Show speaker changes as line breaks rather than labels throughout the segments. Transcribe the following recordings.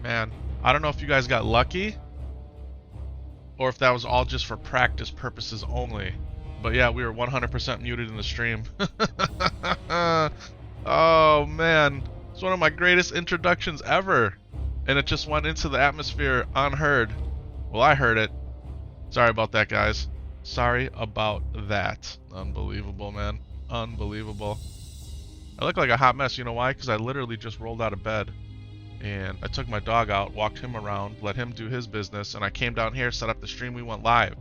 Man, I don't know if you guys got lucky or if that was all just for practice purposes only. But yeah, we were 100% muted in the stream. Oh man, it's one of my greatest introductions ever. And it just went into the atmosphere unheard. Well, I heard it. Sorry about that, guys. Sorry about that. Unbelievable, man. Unbelievable. I look like a hot mess. You know why? Because I literally just rolled out of bed. And I took my dog out, walked him around, let him do his business, and I came down here, set up the stream, we went live.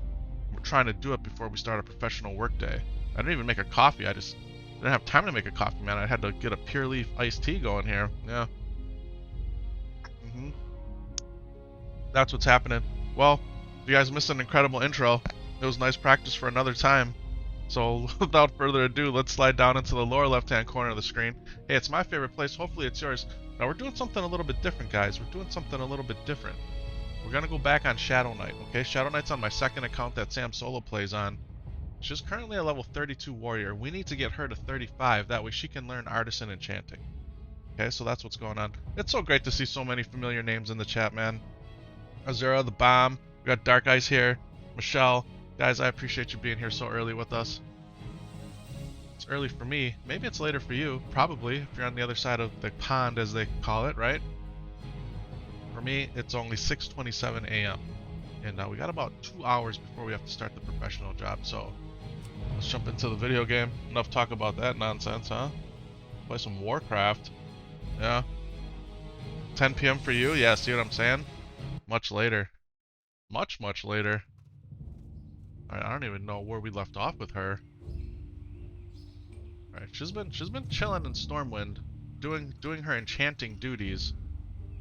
We're trying to do it before we start a professional work day. I didn't even make a coffee. I just didn't have time to make a coffee, man. I had to get a pure leaf iced tea going here. Yeah. That's what's happening. Well, you guys missed an incredible intro. It was nice practice for another time. So without further ado, let's slide down into the lower left-hand corner of the screen. Hey, it's my favorite place. Hopefully it's yours. Now we're doing something a little bit different, guys. We're doing something a little bit different. We're gonna go back on Shadownite, okay? Shadownite's on my second account that Sam Solo plays on. She's currently a level 32 warrior. We need to get her to 35. That way she can learn Artisan Enchanting. Okay, so that's what's going on. It's so great to see so many familiar names in the chat, man. Azura, the Bomb. We got Dark Eyes here. Michelle. Guys, I appreciate you being here so early with us. It's early for me. Maybe it's later for you. Probably, if you're on the other side of the pond, as they call it, right? For me, it's only 6:27 a.m. And we got about 2 hours before we have to start the professional job. So let's jump into the video game. Enough talk about that nonsense, huh? Play some Warcraft. Yeah. 10 p.m. for you? Yeah, see what I'm saying? Much later. Much later. Alright, I don't even know where we left off with her. Alright, she's been chilling in Stormwind, doing her enchanting duties.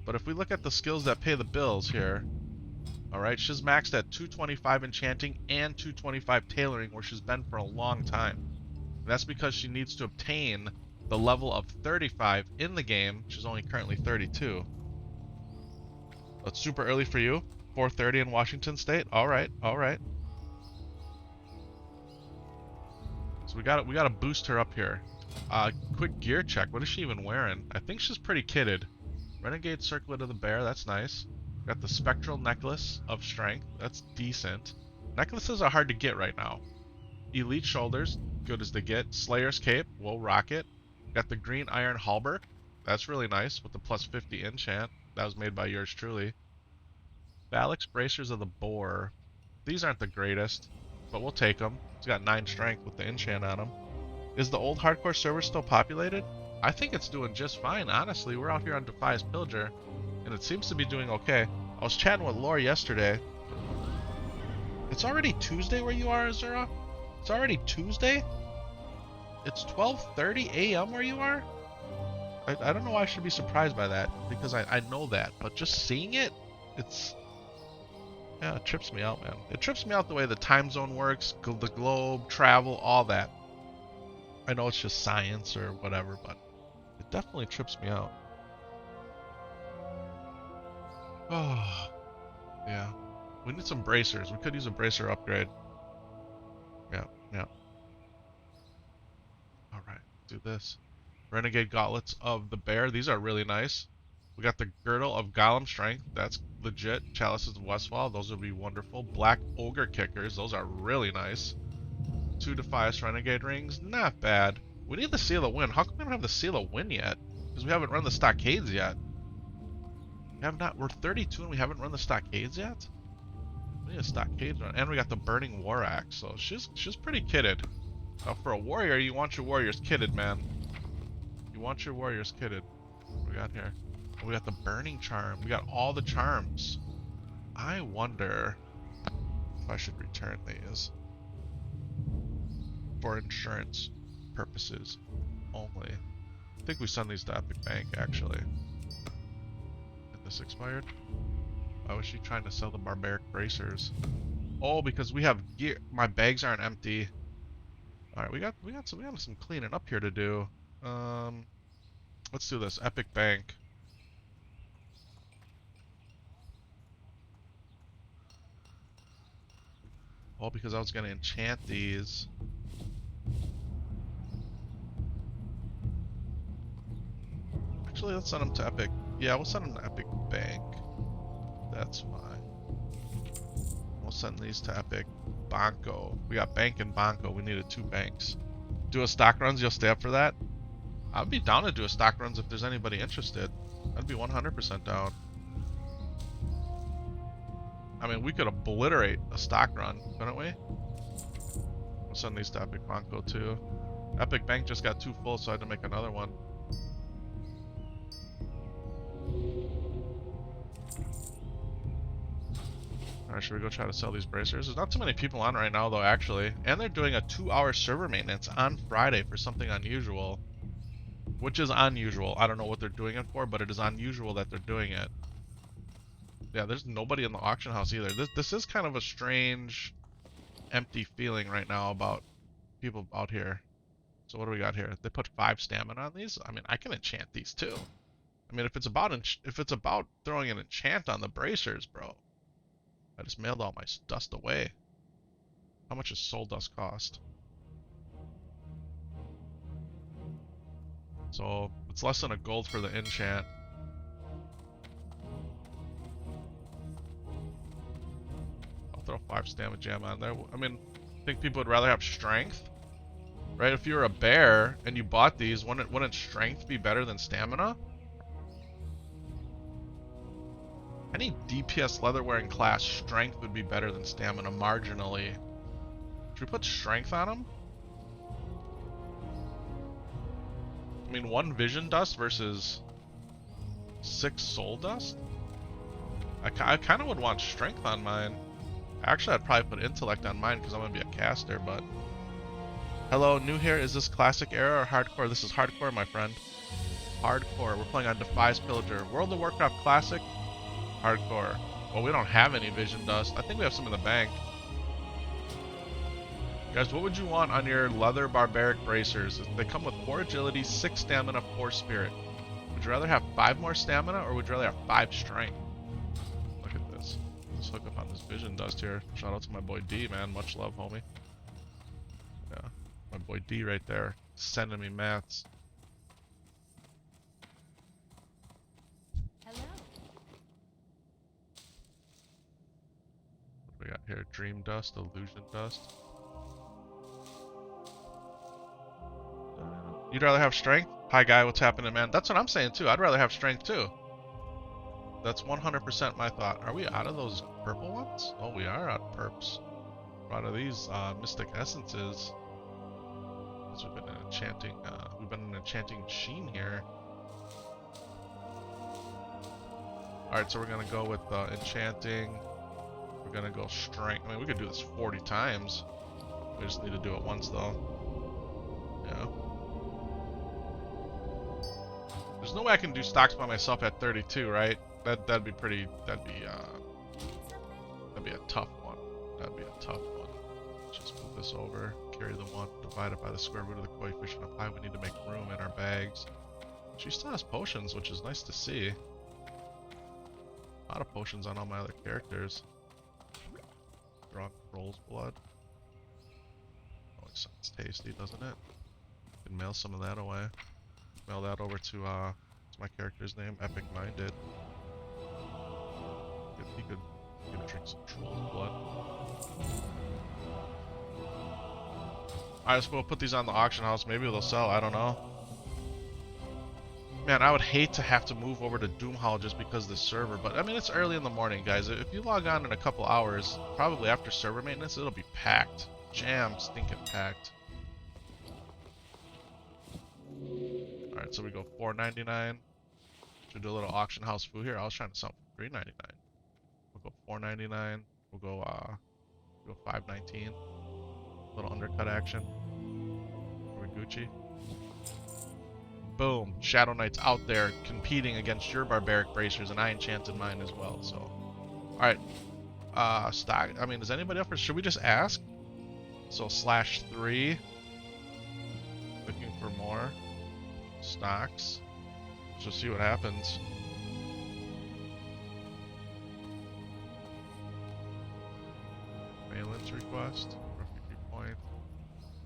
But if we look at the skills that pay the bills here, alright, she's maxed at 225 enchanting and 225 tailoring, where she's been for a long time. And that's because she needs to obtain the level of 35 in the game. She's only currently 32. That's super early for you. 4:30 in Washington State. Alright. So we gotta boost her up here. Quick gear check. What is she even wearing? I think she's pretty kitted. Renegade Circlet of the Bear, that's nice. Got the Spectral Necklace of Strength, that's decent. Necklaces are hard to get right now. Elite Shoulders, good as they get. Slayer's Cape, we'll rock it. Got the Green Iron Halberd, that's really nice with the plus 50 enchant. That was made by yours truly. Phalanx Bracers of the Boar. These aren't the greatest, but we'll take them. It's got 9 strength with the enchant on them. Is the old hardcore server still populated? I think it's doing just fine, honestly. We're out here on Defias Pillager, and it seems to be doing okay. I was chatting with Lore yesterday. It's already Tuesday where you are, Azura? It's already Tuesday? It's 12:30 a.m. where you are? I don't know why I should be surprised by that, because I know that, but just seeing it, it's... Yeah, it trips me out, man. It trips me out the way the time zone works, the globe, travel, all that. I know it's just science or whatever, but it definitely trips me out. Oh, yeah. We need some bracers. We could use a bracer upgrade. Yeah. Alright, do this. Renegade Gauntlets of the Bear. These are really nice. We got the Girdle of Golem Strength. That's legit. Chalices of Westfall. Those would be wonderful. Black Ogre Kickers. Those are really nice. 2 Defias Renegade Rings. Not bad. We need the Seal of Wind. How come we don't have the Seal of Wind yet? Because we haven't run the Stockades yet. We have not. We're 32 and we haven't run the Stockades yet? We need a Stockades run. And we got the Burning War Axe. So she's pretty kitted. Now for a warrior, you want your warriors kitted, man. You want your warriors kitted. What do we got here? Oh, we got the Burning Charm. We got all the charms. I wonder if I should return these. For insurance purposes only. I think we send these to Epic Bank, actually. And this expired? Why was she trying to sell the Barbaric Bracers? Oh, because we have gear. My bags aren't empty. Alright, we got some cleaning up here to do. Let's do this. Epic Bank. Oh, because I was gonna enchant these. Actually, let's send them to Epic. Yeah, we'll send them to Epic Bank. That's fine. We'll send these to Epic Banco. We got Bank and Banco. We needed 2 banks. Do a stock runs. You'll stay up for that? I'd be down to do a stock runs if there's anybody interested. I'd be 100% down. I mean, we could obliterate a stock run, couldn't we? We'll send these to Epic Banco too. Epic Bank just got too full, so I had to make another one. Alright, should we go try to sell these bracers? There's not too many people on right now, though, actually. And they're doing a 2-hour server maintenance on Friday for something unusual. Which is unusual. I don't know what they're doing it for, but it is unusual that they're doing it. Yeah, there's nobody in the auction house either. This is kind of a strange, empty feeling right now about people out here. So what do we got here? They put 5 stamina on these? I mean, I can enchant these too. I mean, if it's about throwing an enchant on the bracers, bro. I just mailed all my dust away. How much does soul dust cost? So it's less than a gold for the enchant. I'll throw 5 stamina jam on there. I mean, I think people would rather have strength, right? If you were a bear and you bought these, wouldn't strength be better than stamina? Any DPS leather wearing class, strength would be better than stamina marginally. Should we put strength on them? I mean, 1 vision dust versus 6 soul dust? I kind of would want strength on mine. Actually, I'd probably put intellect on mine because I'm going to be a caster, but... Hello, new here. Is this classic era or hardcore? This is hardcore, my friend. Hardcore. We're playing on Defias Pillager. World of Warcraft Classic. Hardcore. Well, we don't have any vision dust. I think we have some in the bank. Guys, what would you want on your leather barbaric bracers? They come with 4 agility, 6 stamina, 4 spirit. Would you rather have 5 more stamina, or would you rather have 5 strength? Look at this. Let's hook up on this vision dust here. Shout out to my boy D, man. Much love, homie. Yeah, my boy D right there, sending me mats.
Hello.
What do we got here? Dream dust, illusion dust. You'd rather have strength? Hi guy, what's happening, man? That's what I'm saying too. I'd rather have strength too. That's 100% my thought. Are we out of those purple ones? Oh, we are out of perps. We're out of these mystic essences. Because we've been an enchanting machine here. Alright, so we're gonna go with enchanting. We're gonna go strength. I mean, we could do this 40 times. We just need to do it once though. Yeah. There's no way I can do stocks by myself at 32, right? That'd be pretty. That'd be a tough one. That'd be a tough one. Let's just move this over. Carry the 1 divided by the square root of the coefficient of pi. We need to make room in our bags. She still has potions, which is nice to see. A lot of potions on all my other characters. Drunk Roll's blood. Oh, it sounds tasty, doesn't it? Can mail some of that away. Mail that over to what's my character's name? Epic Minded. He could drink some Troll's blood. Alright, so we'll put these on the auction house. Maybe they'll sell. I don't know. Man, I would hate to have to move over to Doomhall just because of the server, but I mean, it's early in the morning, guys. If you log on in a couple hours, probably after server maintenance, it'll be packed. Jam stinking packed. Alright, so we go $4.99. Should do a little auction house food here. I was trying to sell for $3.99. We'll go $4.99. We'll go $5.19. Little undercut action. We're Gucci. Boom. Shadownite's out there competing against your barbaric bracers, and I enchanted mine as well, so. Alright. Stock. I mean, does anybody offer? Should we just ask? So /3. Looking for more stocks. Let's just see what happens. Valence request. Refugee point.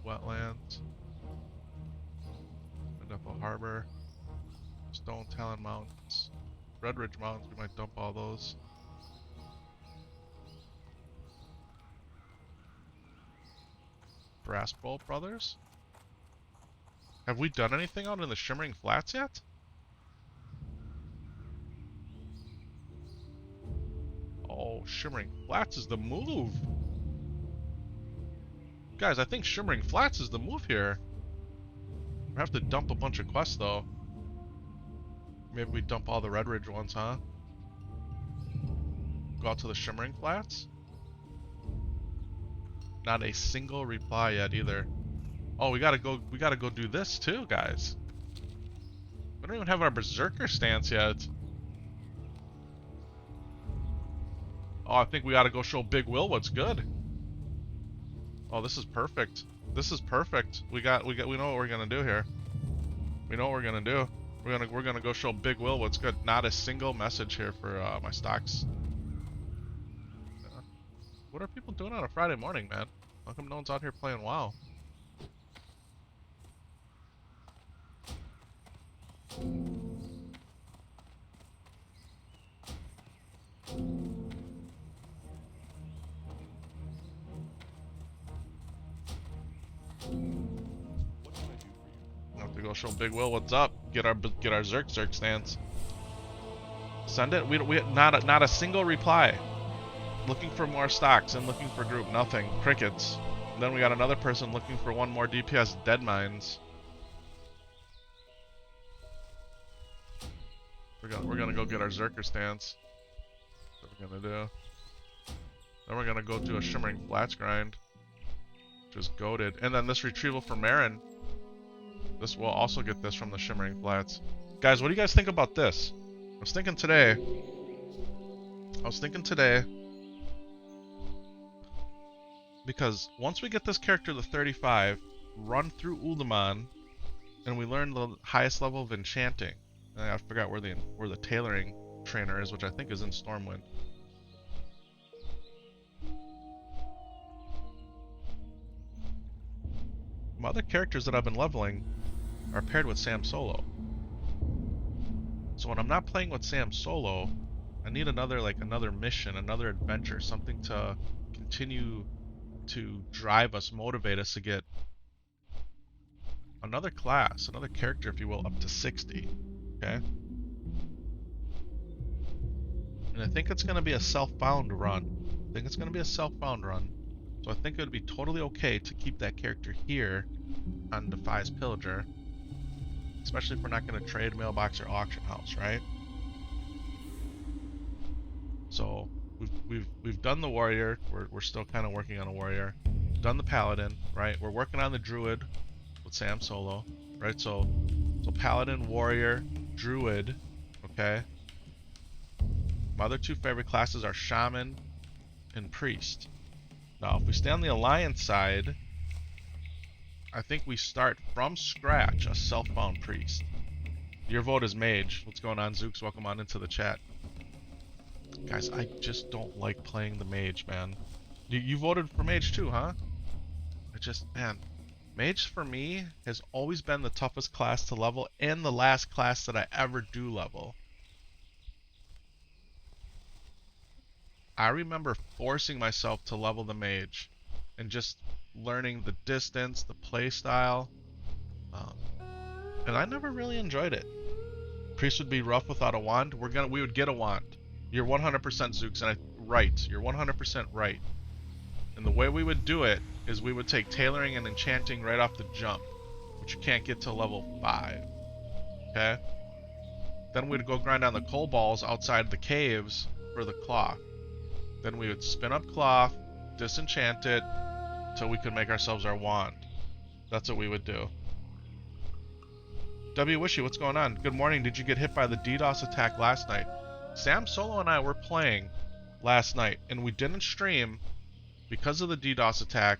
Wetlands. Wonderful harbor. Just Stone Talon Mountains. Red Ridge Mountains, we might dump all those. Brass Bolt Brothers? Have we done anything out in the Shimmering Flats yet? Oh, Shimmering Flats is the move! Guys, I think Shimmering Flats is the move here. We have to dump a bunch of quests, though. Maybe we dump all the Red Ridge ones, huh? Go out to the Shimmering Flats? Not a single reply yet, either. Oh, we gotta go do this, too, guys. We don't even have our Berserker stance yet. Oh, I think we gotta go show Big Will what's good. Oh, this is perfect. This is perfect. We know what we're gonna do here. We know what we're gonna do. We're gonna go show Big Will what's good. Not a single message here for my stocks. What are people doing on a Friday morning, man? How come no one's out here playing WoW? Have to go show Big Will what's up. Get our Zerk stance. Send it. We not a single reply. Looking for more stocks and looking for group. Nothing. Crickets. And then we got another person looking for one more DPS dead mines. We're gonna go get our Zerker stance. That's what we're gonna do. Then we're gonna go do a Shimmering Flats grind, which is goated. And then this retrieval for Marin. This will also get this from the Shimmering Flats. Guys, what do you guys think about this? I was thinking today. Because once we get this character to 35, run through Uldaman, and we learn the highest level of enchanting. I forgot where the tailoring trainer is, which I think is in Stormwind. My other characters that I've been leveling are paired with Sam solo. So when I'm not playing with Sam solo, I need another mission, another adventure, something to continue to drive us, motivate us to get another class, another character, if you will, up to 60. Okay? And I think it's going to be a self-found run. So I think it would be totally okay to keep that character here on Defias Pillager. Especially if we're not going to trade mailbox or auction house, right? So we've done the warrior. We're still kind of working on a warrior. Done the paladin, right? We're working on the druid with Sam solo, right? So paladin, warrior, druid, okay? My other two favorite classes are shaman and priest. Now, if we stay on the alliance side, I think we start from scratch a self-found priest. Your vote is mage. What's going on, Zooks? Welcome on into the chat. Guys, I just don't like playing the mage, man. You voted for mage too, huh? Man, mage for me has always been the toughest class to level and the last class that I ever do level. I remember forcing myself to level the mage and just learning the distance, the play style, and I never really enjoyed it. Priest would be rough without a wand. We would get a wand. You're 100% Zooks, and right. You're 100% right. And the way we would do it is we would take tailoring and enchanting right off the jump, which you can't get till level 5. Okay? Then we'd go grind on the coal balls outside the caves for the cloth. Then we would spin up cloth, disenchant it, till we could make ourselves our wand. That's what we would do. W Wishy, what's going on? Good morning. Did you get hit by the DDoS attack last night? Sam Solo and I were playing last night, and we didn't stream because of the DDoS attack,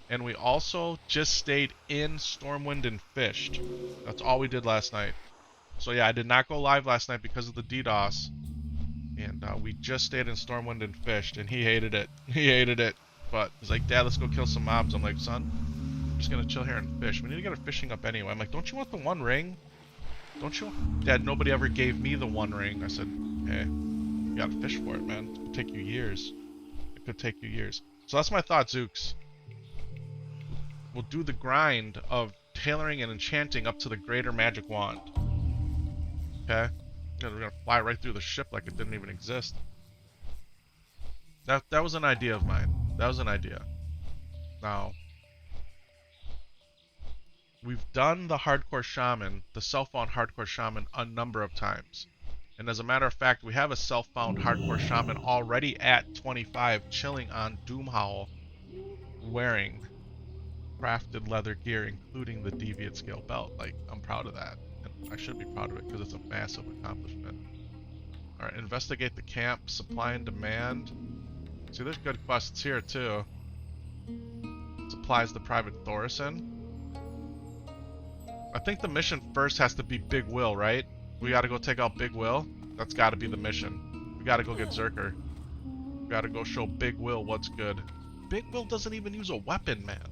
and we also just stayed in Stormwind and fished. That's all we did last night. So yeah, I did not go live last night because of the DDoS, and we just stayed in Stormwind and fished, and he hated it. He hated it. But he's like, Dad, let's go kill some mobs. I'm like, son, I'm just gonna chill here and fish. We need to get our fishing up anyway. I'm like, don't you want the one ring? Don't you? Dad, nobody ever gave me the one ring. I said, hey, you gotta fish for it, man. It could take you years. It could take you years. So that's my thought, Zooks. We'll do the grind of tailoring and enchanting up to the greater magic wand. Okay? We're gonna fly right through the ship like it didn't even exist. That was an idea of mine. That was an idea. Now, we've done the hardcore shaman, the self-found hardcore shaman, a number of times. And as a matter of fact, we have a self-found hardcore shaman already at 25, chilling on Doomhowl, wearing crafted leather gear, including the Deviant Scale belt. Like, I'm proud of that. And I should be proud of it because it's a massive accomplishment. Alright, investigate the camp, supply and demand. See, there's good quests here, too. Supplies the Private Thorison. I think the mission first has to be Big Will, right? We gotta go take out Big Will. That's gotta be the mission. We gotta go get Zerker. We gotta go show Big Will what's good. Big Will doesn't even use a weapon, man.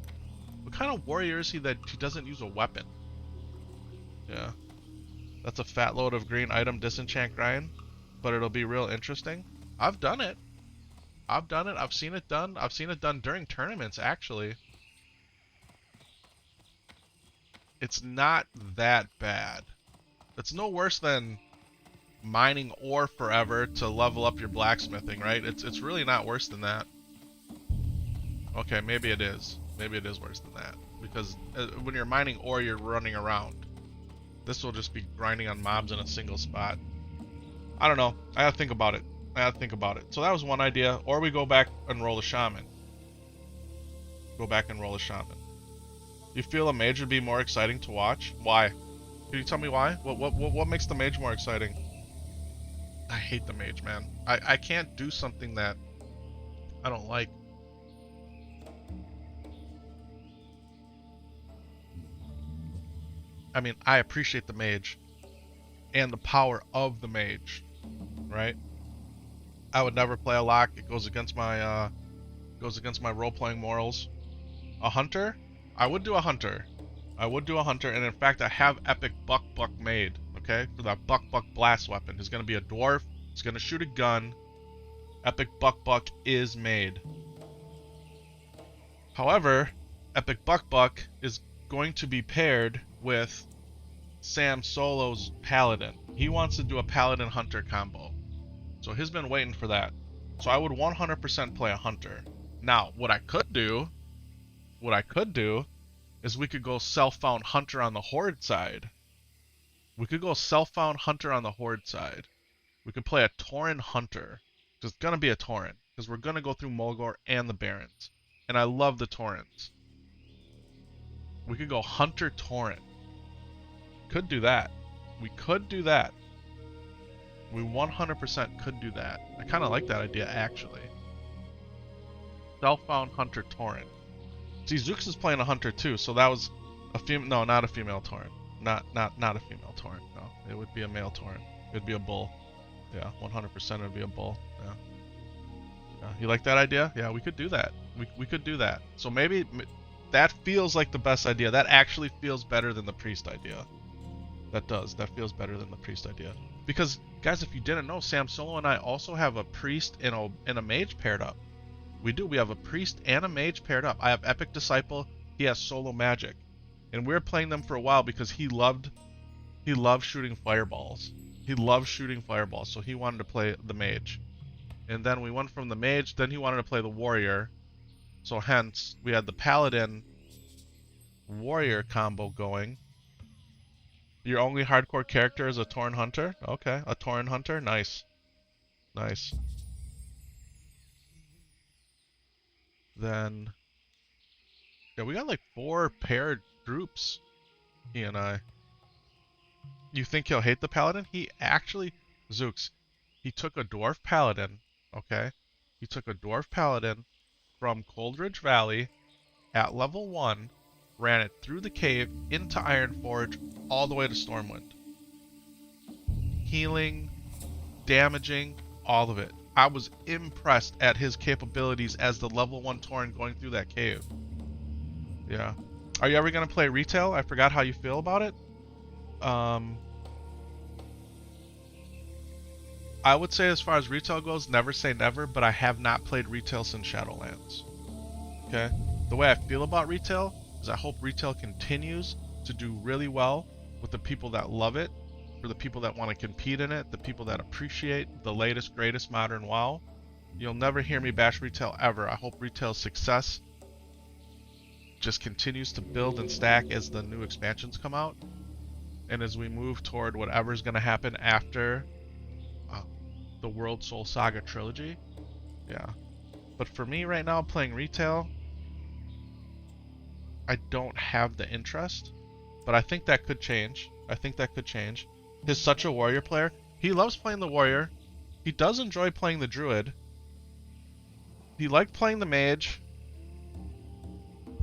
What kind of warrior is he that he doesn't use a weapon? Yeah. That's a fat load of green item disenchant grind. But it'll be real interesting. I've done it. I've done it. I've seen it done. I've seen it done during tournaments, actually. It's not that bad. It's no worse than mining ore forever to level up your blacksmithing, right? It's really not worse than that. Okay, maybe it is. Maybe it is worse than that. Because when you're mining ore, you're running around. This will just be grinding on mobs in a single spot. I don't know. I gotta think about it. So that was one idea. Or we go back and roll a shaman. Go back and roll a shaman. You feel a mage would be more exciting to watch? Why? Can you tell me why? What makes the mage more exciting? I hate the mage, man. I can't do something that I don't like. I mean, I appreciate the mage and the power of the mage, right? I would never play a lock. It goes against my role-playing morals. A hunter? I would do a hunter. And in fact, I have Epic Buck made, okay? For that Buck blast weapon. It's gonna be a dwarf. It's gonna shoot a gun. Epic Buck is made. However, Epic Buck is going to be paired with Sam Solo's Paladin. He wants to do a Paladin Hunter combo. So he's been waiting for that. So I would 100% play a Hunter. Now, what I could do is we could go self-found Hunter on the Horde side. We could play a Tauren Hunter. Because it's going to be a Tauren. Because we're going to go through Mulgore and the Barrens. And I love the Taurens. We could go Hunter Tauren. Could do that. We could do that. We 100% could do that. I kind of like that idea, actually. Self-found Hunter Tauren. See, Zooks is playing a Hunter too, so that was a female. No, not a female Tauren. Not a female Tauren. No, it would be a male Tauren. It'd be a bull. Yeah, 100% it'd be a bull. Yeah. You like that idea? Yeah, we could do that. We could do that. So maybe that feels like the best idea. That actually feels better than the priest idea. That does. That feels better than the priest idea. Because, guys, if you didn't know, Sam Solo and I also have a priest and a mage paired up. We do. We have a priest and a mage paired up. I have Epic Disciple. He has Solo Magic. And we were playing them for a while because he loved shooting fireballs. So he wanted to play the mage. And then we went from the mage, then he wanted to play the warrior. So hence, we had the paladin warrior combo going. Your only hardcore character is a Tauren Hunter? Okay, a Tauren Hunter? Nice. Nice. Then... yeah, we got like 4 paired groups, he and I. You think he'll hate the paladin? He actually... Zooks. He took a dwarf paladin, okay? He took a dwarf paladin from Coldridge Valley at level 1, ran it through the cave into Ironforge all the way to Stormwind. Healing, damaging, all of it. I was impressed at his capabilities as the level 1 Tauren going through that cave. Yeah. Are you ever going to play retail? I forgot how you feel about it. I would say as far as retail goes, never say never, but I have not played retail since Shadowlands. Okay? The way I feel about retail is I hope retail continues to do really well with the people that love it, for the people that want to compete in it, the people that appreciate the latest, greatest modern WoW. You'll never hear me bash retail ever. I hope retail's success just continues to build and stack as the new expansions come out, and as we move toward whatever's going to happen after the World Soul Saga trilogy. Yeah. But for me right now, playing retail, I don't have the interest, but I think that could change. I think that could change. He's such a warrior player. He loves playing the warrior. He does enjoy playing the druid. He liked playing the mage.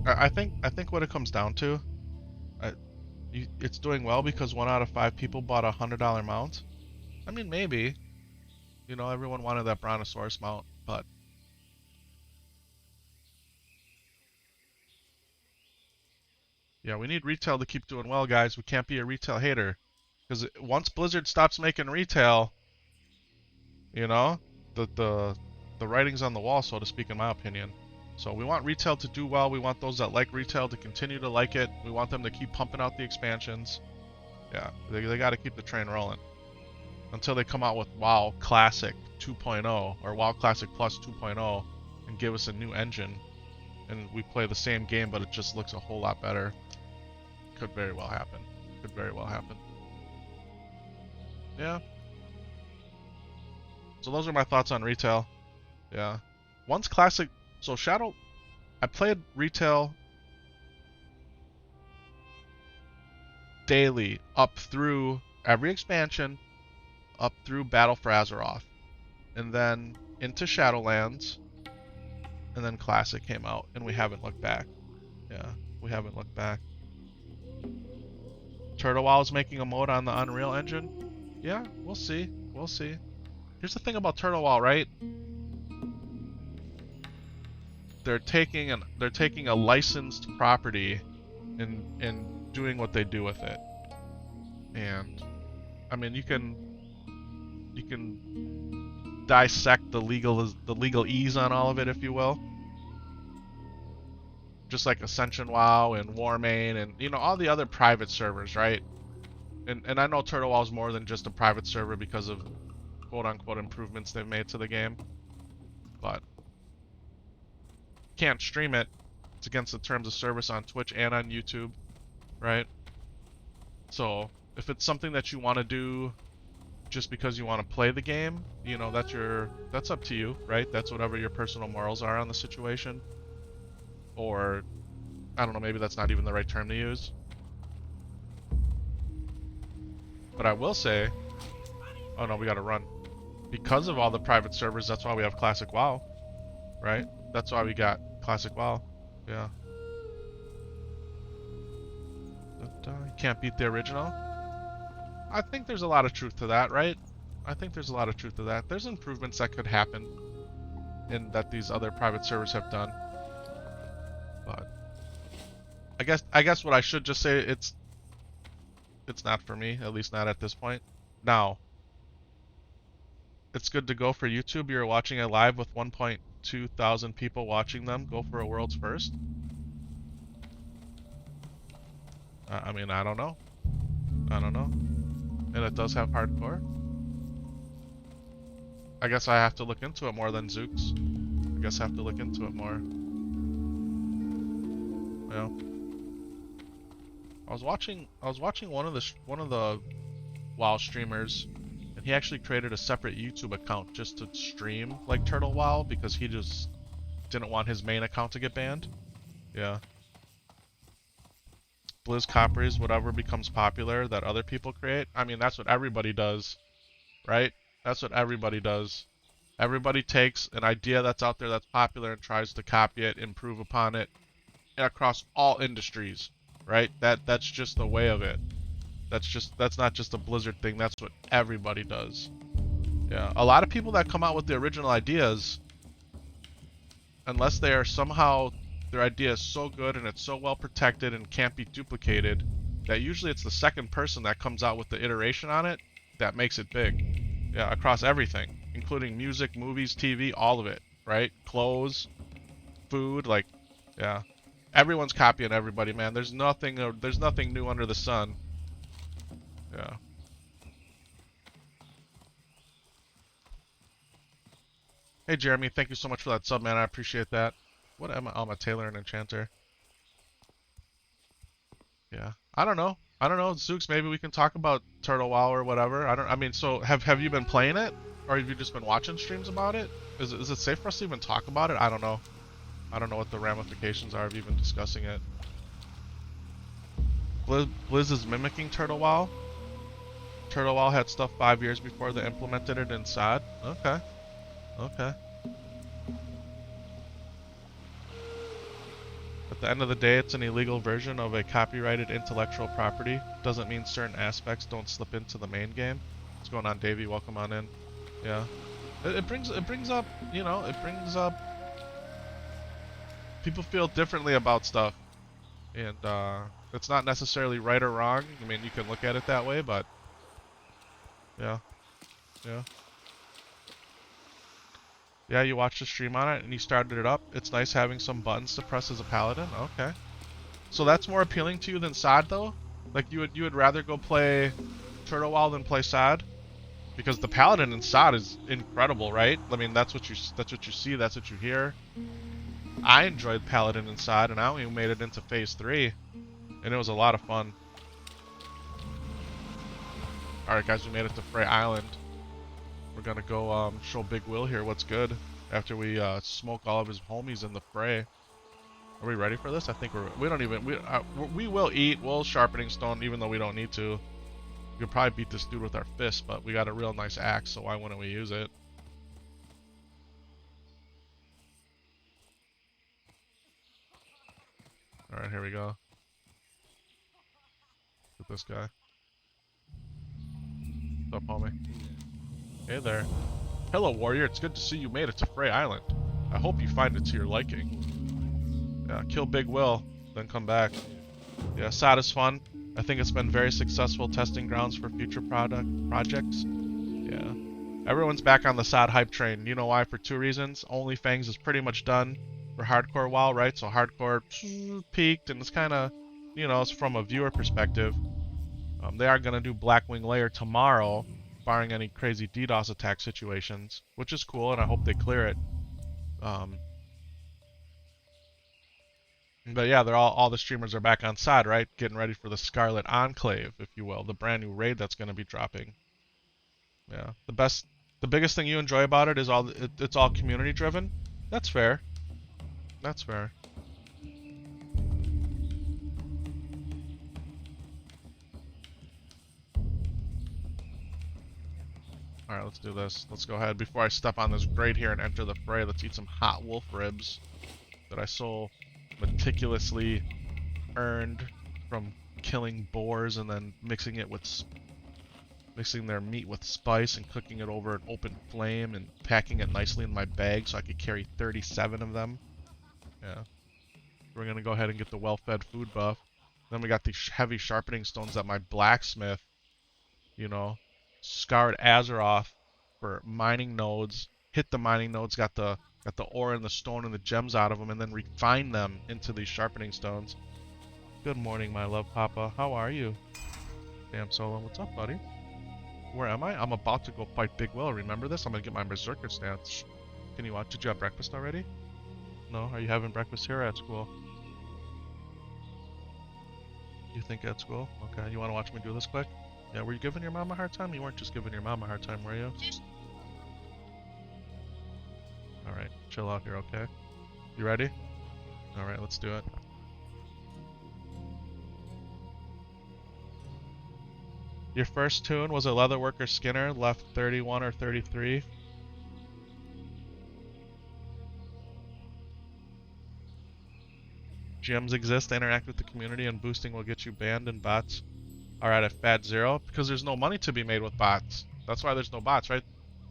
I think what it comes down to, it's doing well because 1 out of 5 people bought a $100 mount. I mean, maybe. You know, everyone wanted that Brontosaurus mount, but yeah, we need retail to keep doing well, guys. We can't be a retail hater, because once Blizzard stops making retail, you know, the writing's on the wall, so to speak, in my opinion. So we want retail to do well. We want those that like retail to continue to like it. We want them to keep pumping out the expansions. Yeah, they got to keep the train rolling until they come out with WoW Classic 2.0 or WoW Classic Plus 2.0 and give us a new engine, and we play the same game, but it just looks a whole lot better. Could very well happen. Could very well happen. Yeah. So those are my thoughts on retail. Yeah. Once Classic... So Shadow... I played retail daily up through every expansion, up through Battle for Azeroth, and then into Shadowlands, and then Classic came out, and we haven't looked back. Yeah, we haven't looked back. Turtle Wow's making a mode on the Unreal Engine? Yeah, we'll see. We'll see. Here's the thing about Turtle Wow, right? They're taking a licensed property and doing what they do with it. And I mean, you can dissect the legalese on all of it, if you will. Just like Ascension WoW and Warmane and, you know, all the other private servers, right? And I know Turtle WoW is more than just a private server because of quote-unquote improvements they've made to the game. But can't stream it. It's against the terms of service on Twitch and on YouTube, right? So if it's something that you want to do just because you want to play the game, you know, that's up to you, right? That's whatever your personal morals are on the situation. Or I don't know, maybe that's not even the right term to use. But I will say, oh no, we gotta run. Because of all the private servers, that's why we have Classic WoW, right? That's why we got Classic WoW, yeah. But, you can't beat the original. I think there's a lot of truth to that, right? I think there's a lot of truth to that. There's improvements that could happen and that these other private servers have done. But I guess what I should just say, it's not for me, at least not at this point. Now, it's good to go for YouTube. You're watching it live with 1.2 thousand people watching them. Go for a world's first. I mean, I don't know. I don't know. And it does have hardcore. I guess I have to look into it more than Zooks. I guess I have to look into it more. Yeah. I was watching one of the WoW streamers, and he actually created a separate YouTube account just to stream like Turtle WoW because he just didn't want his main account to get banned. Yeah. Blizz copies whatever becomes popular that other people create. I mean, that's what everybody does, right? That's what everybody does. Everybody takes an idea that's out there that's popular and tries to copy it, improve upon it across all industries, right? That's just the way of it. That's not just a Blizzard thing. That's what everybody does. Yeah, a lot of people that come out with the original ideas, unless they are somehow their idea is so good and it's so well protected and can't be duplicated, that usually it's the second person that comes out with the iteration on it that makes it big. Yeah, across everything, including music, movies, TV, all of it, right? Clothes, food, like, yeah. Everyone's copying everybody, man. There's nothing new under the sun. Yeah. Hey, Jeremy, thank you so much for that sub, man. I appreciate that. What am I? Oh, I'm a tailor and enchanter. Yeah. I don't know. I don't know, Zooks, maybe we can talk about Turtle WoW or whatever. I mean, so have you been playing it? Or have you just been watching streams about it? Is it safe for us to even talk about it? I don't know. I don't know what the ramifications are of even discussing it. Blizz is mimicking Turtle WoW. Turtle WoW had stuff 5 years before they implemented it in SOD. Okay. Okay. At the end of the day, it's an illegal version of a copyrighted intellectual property. Doesn't mean certain aspects don't slip into the main game. What's going on, Davey? Welcome on in. Yeah. It brings up, you know, it brings up people feel differently about stuff. And it's not necessarily right or wrong. I mean, you can look at it that way, but yeah. Yeah. Yeah, you watched the stream on it and you started it up. It's nice having some buttons to press as a paladin. Okay. So that's more appealing to you than SOD though? Like you would rather go play Turtle WoW than play SOD? Because the paladin in SOD is incredible, right? I mean, that's what you see, that's what you hear. I enjoyed paladin in SOD, and I only made it into phase 3, and it was a lot of fun. All right, guys, we made it to Frey Island. We're gonna go show Big Will here what's good after we smoke all of his homies in the fray. Are we ready for this? I think we will eat. We'll sharpening stone even though we don't need to. We could probably beat this dude with our fists, but we got a real nice axe, so why wouldn't we use it? Alright, here we go. With this guy. What's up, homie? Hey there. Hello, warrior. It's good to see you made it to Frey Island. I hope you find it to your liking. Yeah, kill Big Will, then come back. Yeah, SOD is fun. I think it's been very successful testing grounds for future projects. Yeah. Everyone's back on the SOD hype train. You know why? For 2 reasons. OnlyFans is pretty much done for hardcore WoW, right? So hardcore peaked, and it's kind of, you know, it's from a viewer perspective. They are going to do Blackwing Lair tomorrow, barring any crazy DDoS attack situations, which is cool, and I hope they clear it. But yeah, they're all the streamers are back on SOD, right? Getting ready for the Scarlet Enclave, if you will, the brand new raid that's going to be dropping. Yeah, the biggest thing you enjoy about it is it's all community driven. That's fair. That's fair. All right, let's do this. Let's go ahead before I step on this grate here and enter the fray. Let's eat some hot wolf ribs that I so meticulously earned from killing boars and then mixing their meat with spice and cooking it over an open flame and packing it nicely in my bag so I could carry 37 of them. Yeah. We're gonna go ahead and get the well-fed food buff. Then we got these heavy sharpening stones that my blacksmith, you know, scoured Azeroth for mining nodes. Hit the mining nodes, got the ore and the stone and the gems out of them, and then refined them into these sharpening stones. Good morning, my love papa. How are you? Damn Solo, what's up, buddy? Where am I? I'm about to go fight Big Will. Remember this? I'm gonna get my berserker stance. Can you watch? Did you have breakfast already? No? Are you having breakfast here or at school? You think at school? Okay. You want to watch me do this quick? Yeah. Were you giving your mom a hard time? You weren't just giving your mom a hard time, were you? All right. Chill out here, okay? You ready? All right. Let's do it. Your first tune was a Leatherworker Skinner, left 31 or 33. GMs exist to interact with the community, and boosting will get you banned, and bots are at a fat zero because there's no money to be made with bots. That's why there's no bots, right?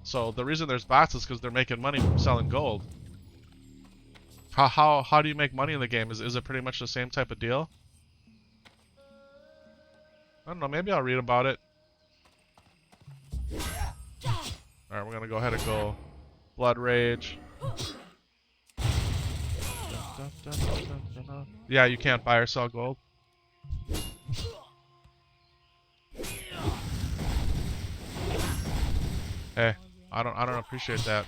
So the reason there's bots is because they're making money from selling gold. How do you make money in the game? Is it pretty much the same type of deal? I don't know. Maybe I'll read about it. Alright, we're gonna go ahead and go Blood Rage. Yeah, you can't buy or sell gold. Hey, I don't appreciate that.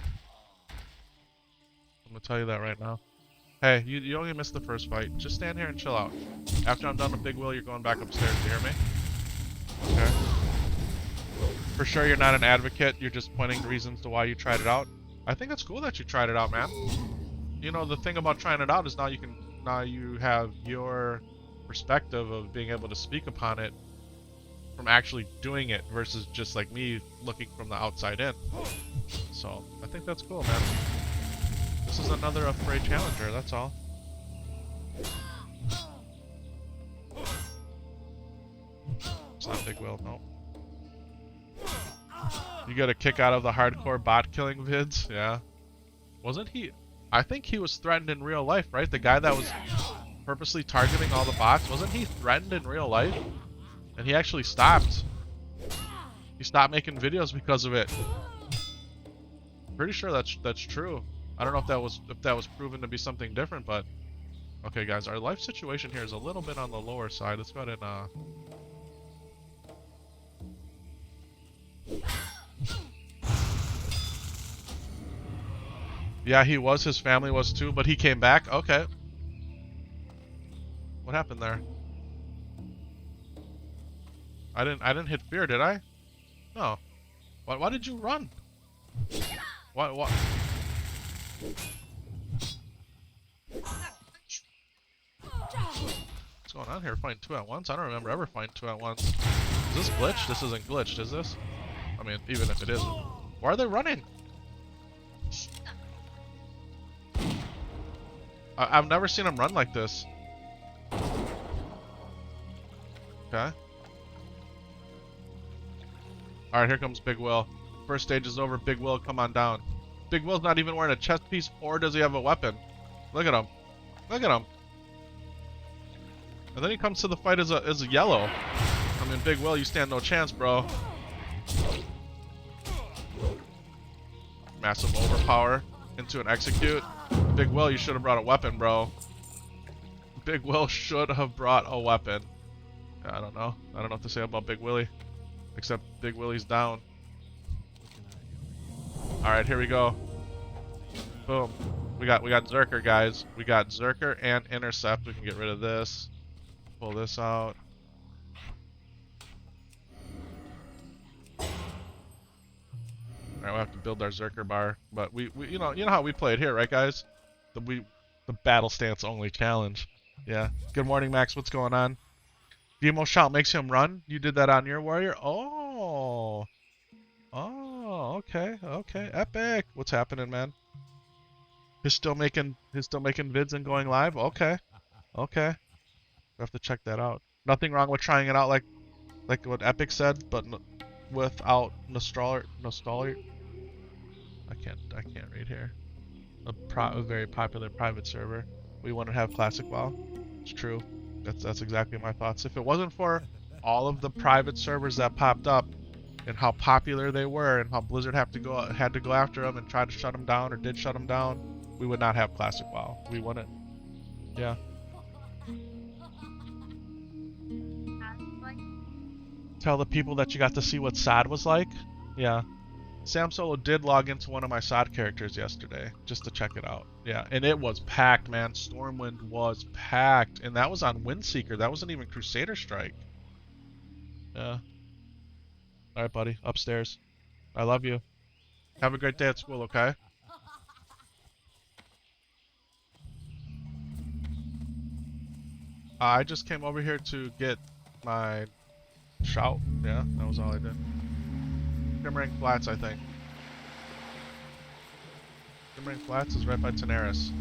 I'm gonna tell you that right now. Hey, you only missed the first fight. Just stand here and chill out. After I'm done with Big Will, you're going back upstairs. Do you hear me? Okay. For sure you're not an advocate. You're just pointing reasons to why you tried it out. I think it's cool that you tried it out, man. You know, the thing about trying it out is now you have your perspective of being able to speak upon it from actually doing it versus just like me looking from the outside in. So, I think that's cool, man. This is another Afraid Challenger, that's all. It's not Big Will, no. You get a kick out of the hardcore bot killing vids? Yeah. Wasn't he? I think he was threatened in real life, right? The guy that was purposely targeting all the bots, wasn't he threatened in real life? And he actually stopped. He stopped making videos because of it. Pretty sure that's true. I don't know if that was proven to be something different, but okay, guys, our life situation here is a little bit on the lower side. Let's go ahead and yeah, he was. His family was too, but he came back. Okay. What happened there? I didn't hit fear, did I? No. Why did you run? What? What's going on here? Fighting two at once? I don't remember ever fighting two at once. Is this glitched? This isn't glitched, is this? I mean, even if it is. Why are they running? I've never seen him run like this. Okay. Alright, here comes Big Will. First stage is over. Big Will, come on down. Big Will's not even wearing a chest piece, or does he have a weapon? Look at him. Look at him. And then he comes to the fight as a yellow. I mean, Big Will, you stand no chance, bro. Massive overpower into an execute. Big Will, you should have brought a weapon, bro. Big Will should have brought a weapon. I don't know. I don't know what to say about Big Willie. Except Big Willie's down. Alright, here we go. Boom. We got Zerker, guys. We got Zerker and Intercept. We can get rid of this. Pull this out. Alright, we have to build our Zerker bar. But we you know how we play it here, right, guys? The battle stance only challenge. Yeah. Good morning, Max. What's going on? Demo shout makes him run. You did that on your warrior? Oh. Oh, okay, okay. Epic. What's happening, man? He's still making vids and going live? Okay. Okay. We have to check that out. Nothing wrong with trying it out like what Epic said, but without nostalgia. I can't read here. A very popular private server. We want to have classic WoW. It's true. That's exactly my thoughts. If it wasn't for all of the private servers that popped up and how popular they were and how Blizzard had to go after them and try to shut them down or did shut them down, we would not have classic WoW. We wouldn't. Yeah. Tell the people that you got to see what SOD was like. Yeah. Sam Solo did log into one of my SOD characters yesterday just to check it out. Yeah, and it was packed, man. Stormwind was packed, and that was on Windseeker. That wasn't even Crusader Strike. Yeah. All right, buddy. Upstairs. I love you. Have a great day at school, okay? I just came over here to get my shout. Yeah, that was all I did. Shimmering Flats, I think. Shimmering Flats is right by Tanaris.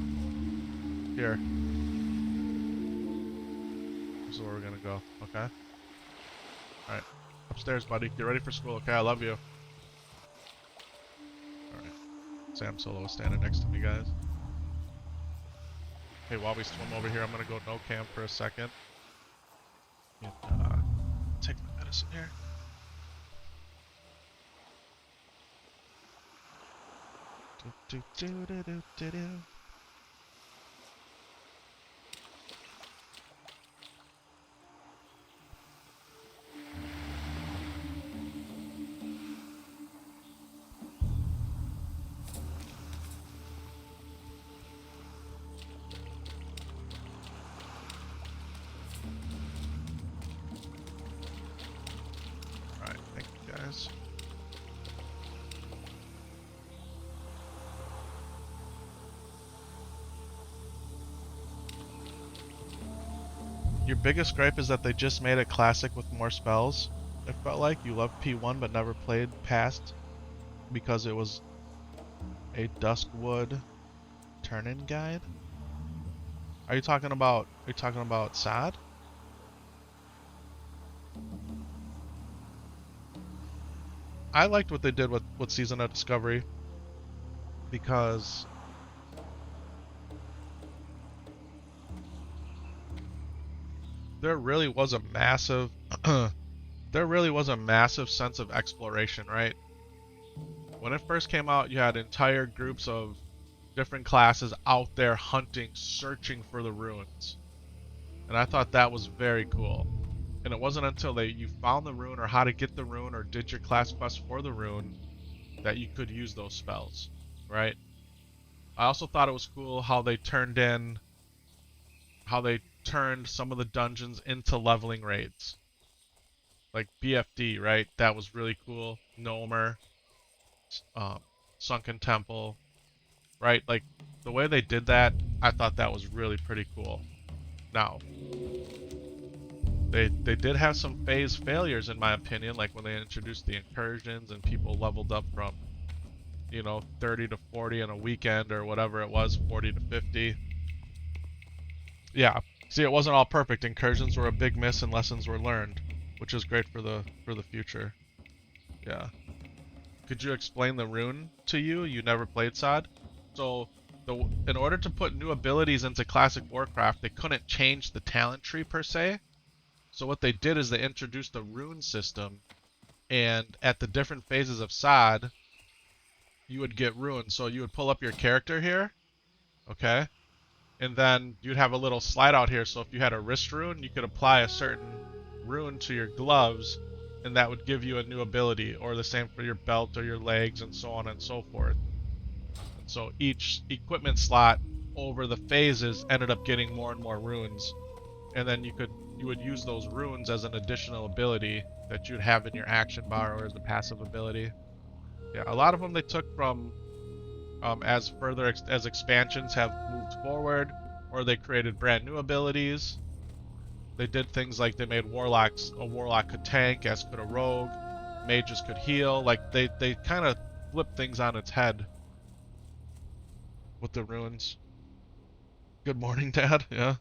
Here. This is where we're gonna go, okay? Alright. Upstairs, buddy. Get ready for school, okay? I love you. Alright. Sam Solo is standing next to me, guys. Hey, while we swim over here, I'm gonna go no cam for a second. And, take my medicine here. Do, do, do, do, do, do. Alright, thank you guys. Your biggest gripe is that they just made it classic with more spells. It felt like you loved P1 but never played past because it was a Duskwood turn-in guide. Are you talking about SOD? I liked what they did with Season of Discovery because there really was a massive sense of exploration, right? When it first came out, you had entire groups of different classes out there hunting, searching for the ruins. And I thought that was very cool. And it wasn't until you found the rune or how to get the rune or did your class quest for the rune that you could use those spells, right? I also thought it was cool how they turned some of the dungeons into leveling raids. Like BFD, right? That was really cool. Gnomer, Sunken Temple, right? Like the way they did that, I thought that was really pretty cool. Now, they did have some phase failures in my opinion, like when they introduced the incursions and people leveled up from, 30 to 40 in a weekend or whatever it was, 40 to 50. Yeah. See, it wasn't all perfect. Incursions were a big miss and lessons were learned, which is great for the future. Yeah. Could you explain the rune to you? You never played SOD? So, in order to put new abilities into Classic Warcraft, they couldn't change the talent tree per se. So what they did is they introduced a rune system, and at the different phases of SOD, you would get runes. So you would pull up your character here, okay? And then you'd have a little slide out here. So if you had a wrist rune, you could apply a certain rune to your gloves, and that would give you a new ability, or the same for your belt or your legs, and so on and so forth. And so each equipment slot over the phases ended up getting more and more runes, and then you would use those runes as an additional ability that you'd have in your action bar or as a passive ability. Yeah, a lot of them they took from as expansions have moved forward, or they created brand new abilities. They did things like they made a warlock could tank, as could a rogue, mages could heal. Like they kind of flipped things on its head with the runes. Good morning, Dad. Yeah.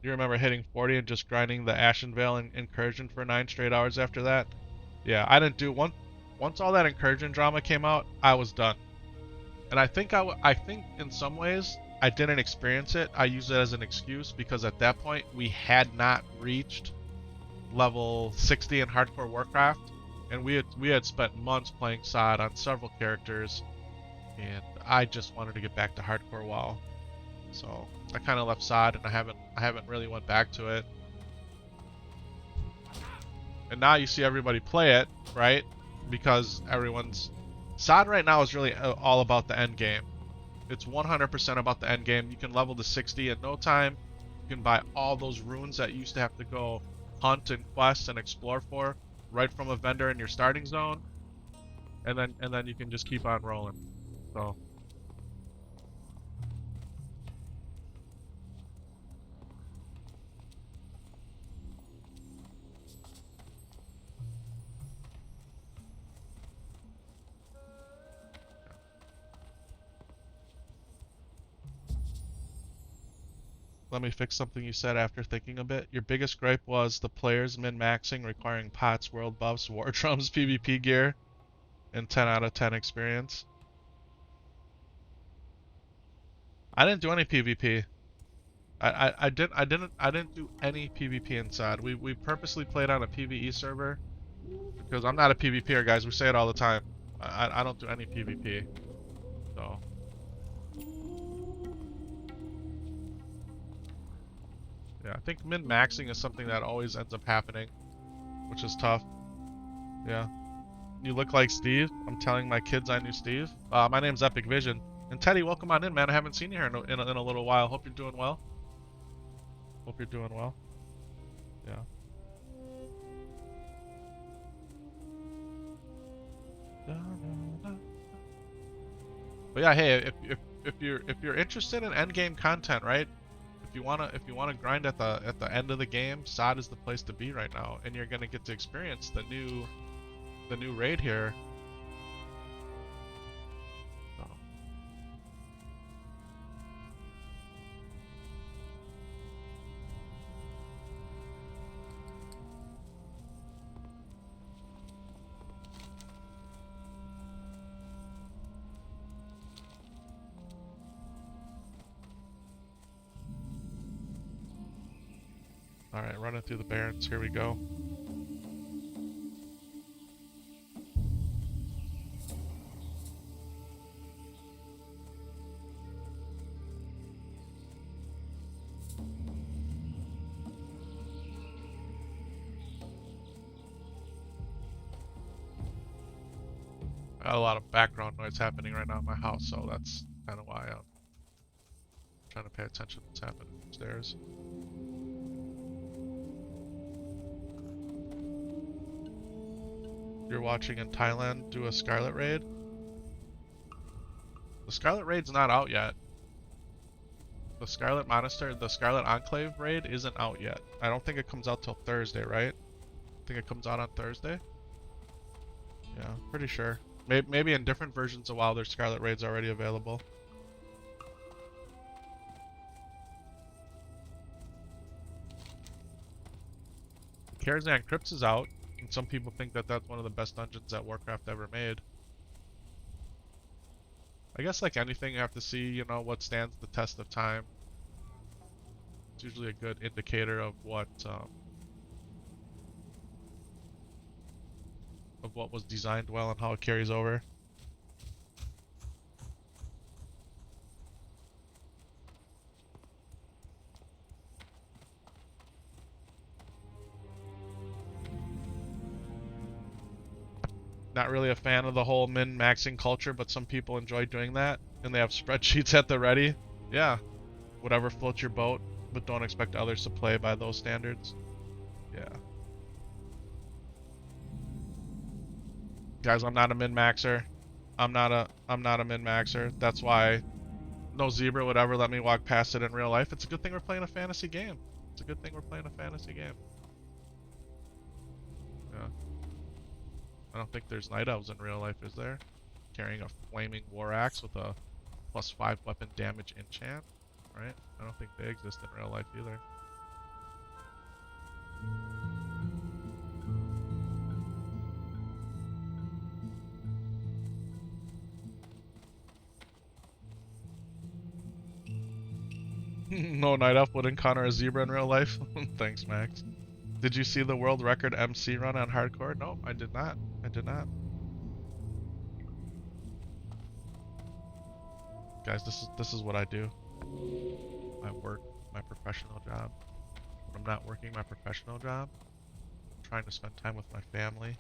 You remember hitting 40 and just grinding the Ashenvale incursion for 9 straight hours after that? Yeah, I didn't do one. Once all that incursion drama came out, I was done. And I think I think in some ways I didn't experience it. I use it as an excuse because at that point we had not reached level 60 in Hardcore Warcraft, and we had spent months playing SOD on several characters, and I just wanted to get back to Hardcore WoW. So I kind of left SOD, and I haven't really went back to it. And now you see everybody play it, right? Because SOD right now is really all about the end game. It's 100% about the end game. You can level to 60 in no time. You can buy all those runes that you used to have to go hunt and quest and explore for right from a vendor in your starting zone. And then you can just keep on rolling. So let me fix something you said after thinking a bit. Your biggest gripe was the players min-maxing, requiring pots, world buffs, war drums, PvP gear, and 10 out of 10 experience. I didn't do any PvP. I didn't do any PvP inside. We purposely played on a PvE server Because I'm not a PvPer, guys. We say it all the time. I don't do any PvP. So. Yeah, I think min-maxing is something that always ends up happening, which is tough. Yeah. You look like Steve. I'm telling my kids I knew Steve. My name's Epic Vision. And Teddy, welcome on in, man. I haven't seen you here in a little while. Hope you're doing well. Hope you're doing well. Yeah. But yeah, hey, if you're interested in endgame content, right? If you wanna grind at the end of the game, SOD is the place to be right now, and you're gonna get to experience the new raid here. So. All right, running through the Barrens. Here we go. Got a lot of background noise happening right now in my house, so that's kind of why I'm trying to pay attention to what's happening upstairs. You're watching in Thailand do a Scarlet Raid? The Scarlet Raid's not out yet. The Scarlet Monastery, the Scarlet Enclave Raid isn't out yet. I don't think it comes out till Thursday, right? I think it comes out on Thursday? Yeah, pretty sure. Maybe in different versions of WoW there's Scarlet Raids already available. Karazhan Crypts is out, and some people think that that's one of the best dungeons that Warcraft ever made. I guess like anything, you have to see, you know, what stands the test of time. It's usually a good indicator of what was designed well and how it carries over. Not really a fan of the whole min-maxing culture, but some people enjoy doing that, and they have spreadsheets at the ready. Yeah, whatever floats your boat, but don't expect others to play by those standards. Yeah. Guys, I'm not a min-maxer. I'm not a min-maxer. That's why no zebra would ever let me walk past it in real life. It's a good thing we're playing a fantasy game. It's a good thing we're playing a fantasy game. Yeah. I don't think there's night elves in real life, is there? Carrying a flaming war axe with a +5 weapon damage enchant, right? I don't think they exist in real life either. No night elf would encounter a zebra in real life. Thanks, Max. Did you see the world record MC run on hardcore? No, I did not. I did not. Guys, this is what I do. I work my professional job. When I'm not working my professional job, I'm trying to spend time with my family.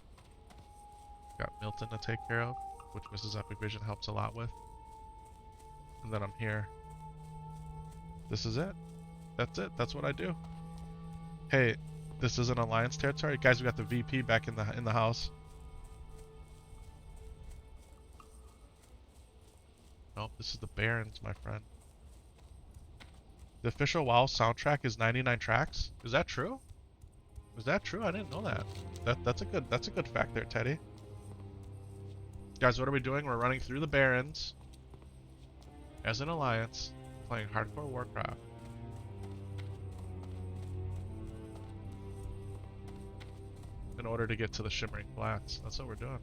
Got Milton to take care of, which Mrs. Epic Vision helps a lot with. And then I'm here. This is it. That's it. That's what I do. Hey, this is an Alliance territory. Guys, we got the VP back in the house. Nope, this is the Barrens, my friend. The official WoW soundtrack is 99 tracks. Is that true? Is that true? I didn't know that. That's a good fact there, Teddy. Guys, what are we doing? We're running through the Barrens as an Alliance, playing hardcore Warcraft. In order to get to the Shimmering Flats. That's what we're doing.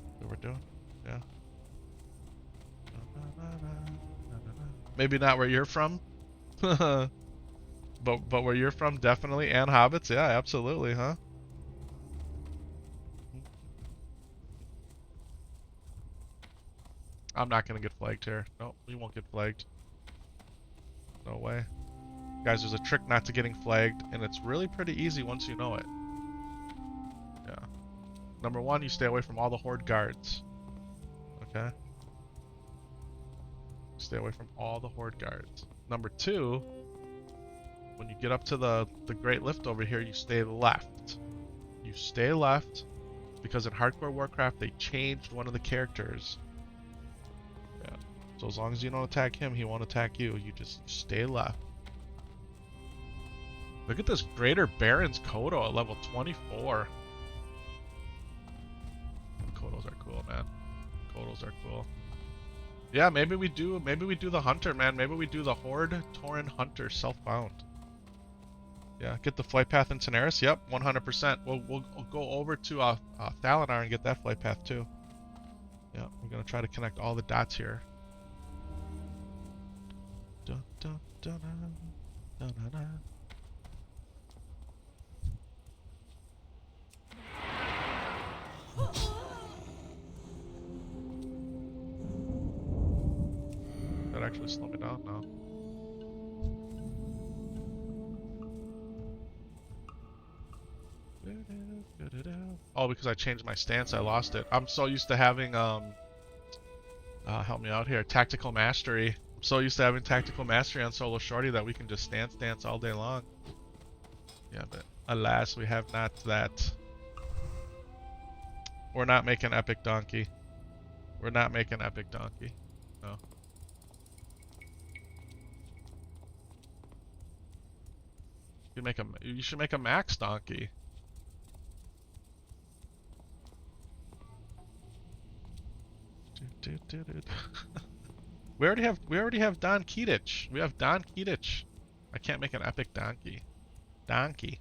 That's what we're doing. Yeah. Maybe not where you're from. but where you're from, definitely. And hobbits, yeah, absolutely, huh? I'm not gonna get flagged here. No, we won't get flagged. No way. Guys, there's a trick not to getting flagged, and it's really pretty easy once you know it. Yeah. Number one, you stay away from all the horde guards. Okay? Stay away from all the horde guards. Number two, when you get up to the Great Lift over here, you stay left. You stay left, because in Hardcore Warcraft, they changed one of the characters. Yeah. So as long as you don't attack him, he won't attack you. You just stay left. Look at this Greater Barrens Kodo at level 24. Kodos are cool, man. Kodos are cool. Yeah, maybe we do the Hunter, man. Maybe we do the Horde Tauren Hunter self-bound. Yeah, get the flight path in Tanaris. Yep, 100%. We'll go over to Thalanar and get that flight path too. Yeah, we're gonna try to connect all the dots here. Dun, dun, dun, dun, dun, dun, dun. That actually slow me down now. Oh, because I changed my stance, I lost it. I'm so used to having help me out here, tactical mastery. I'm so used to having tactical mastery on Solo Shorty that we can just stance all day long. Yeah, but alas, we have not that. We're not making epic donkey. We're not making epic donkey. No. You should make a max donkey. We already have Don Keatich. We have Don Keatich. I can't make an epic donkey. Donkey.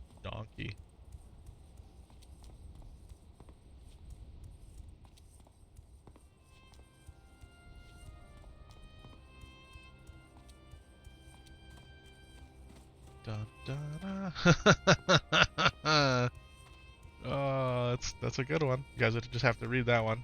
Dun, dun, oh, that's a good one. You guys just have to read that one.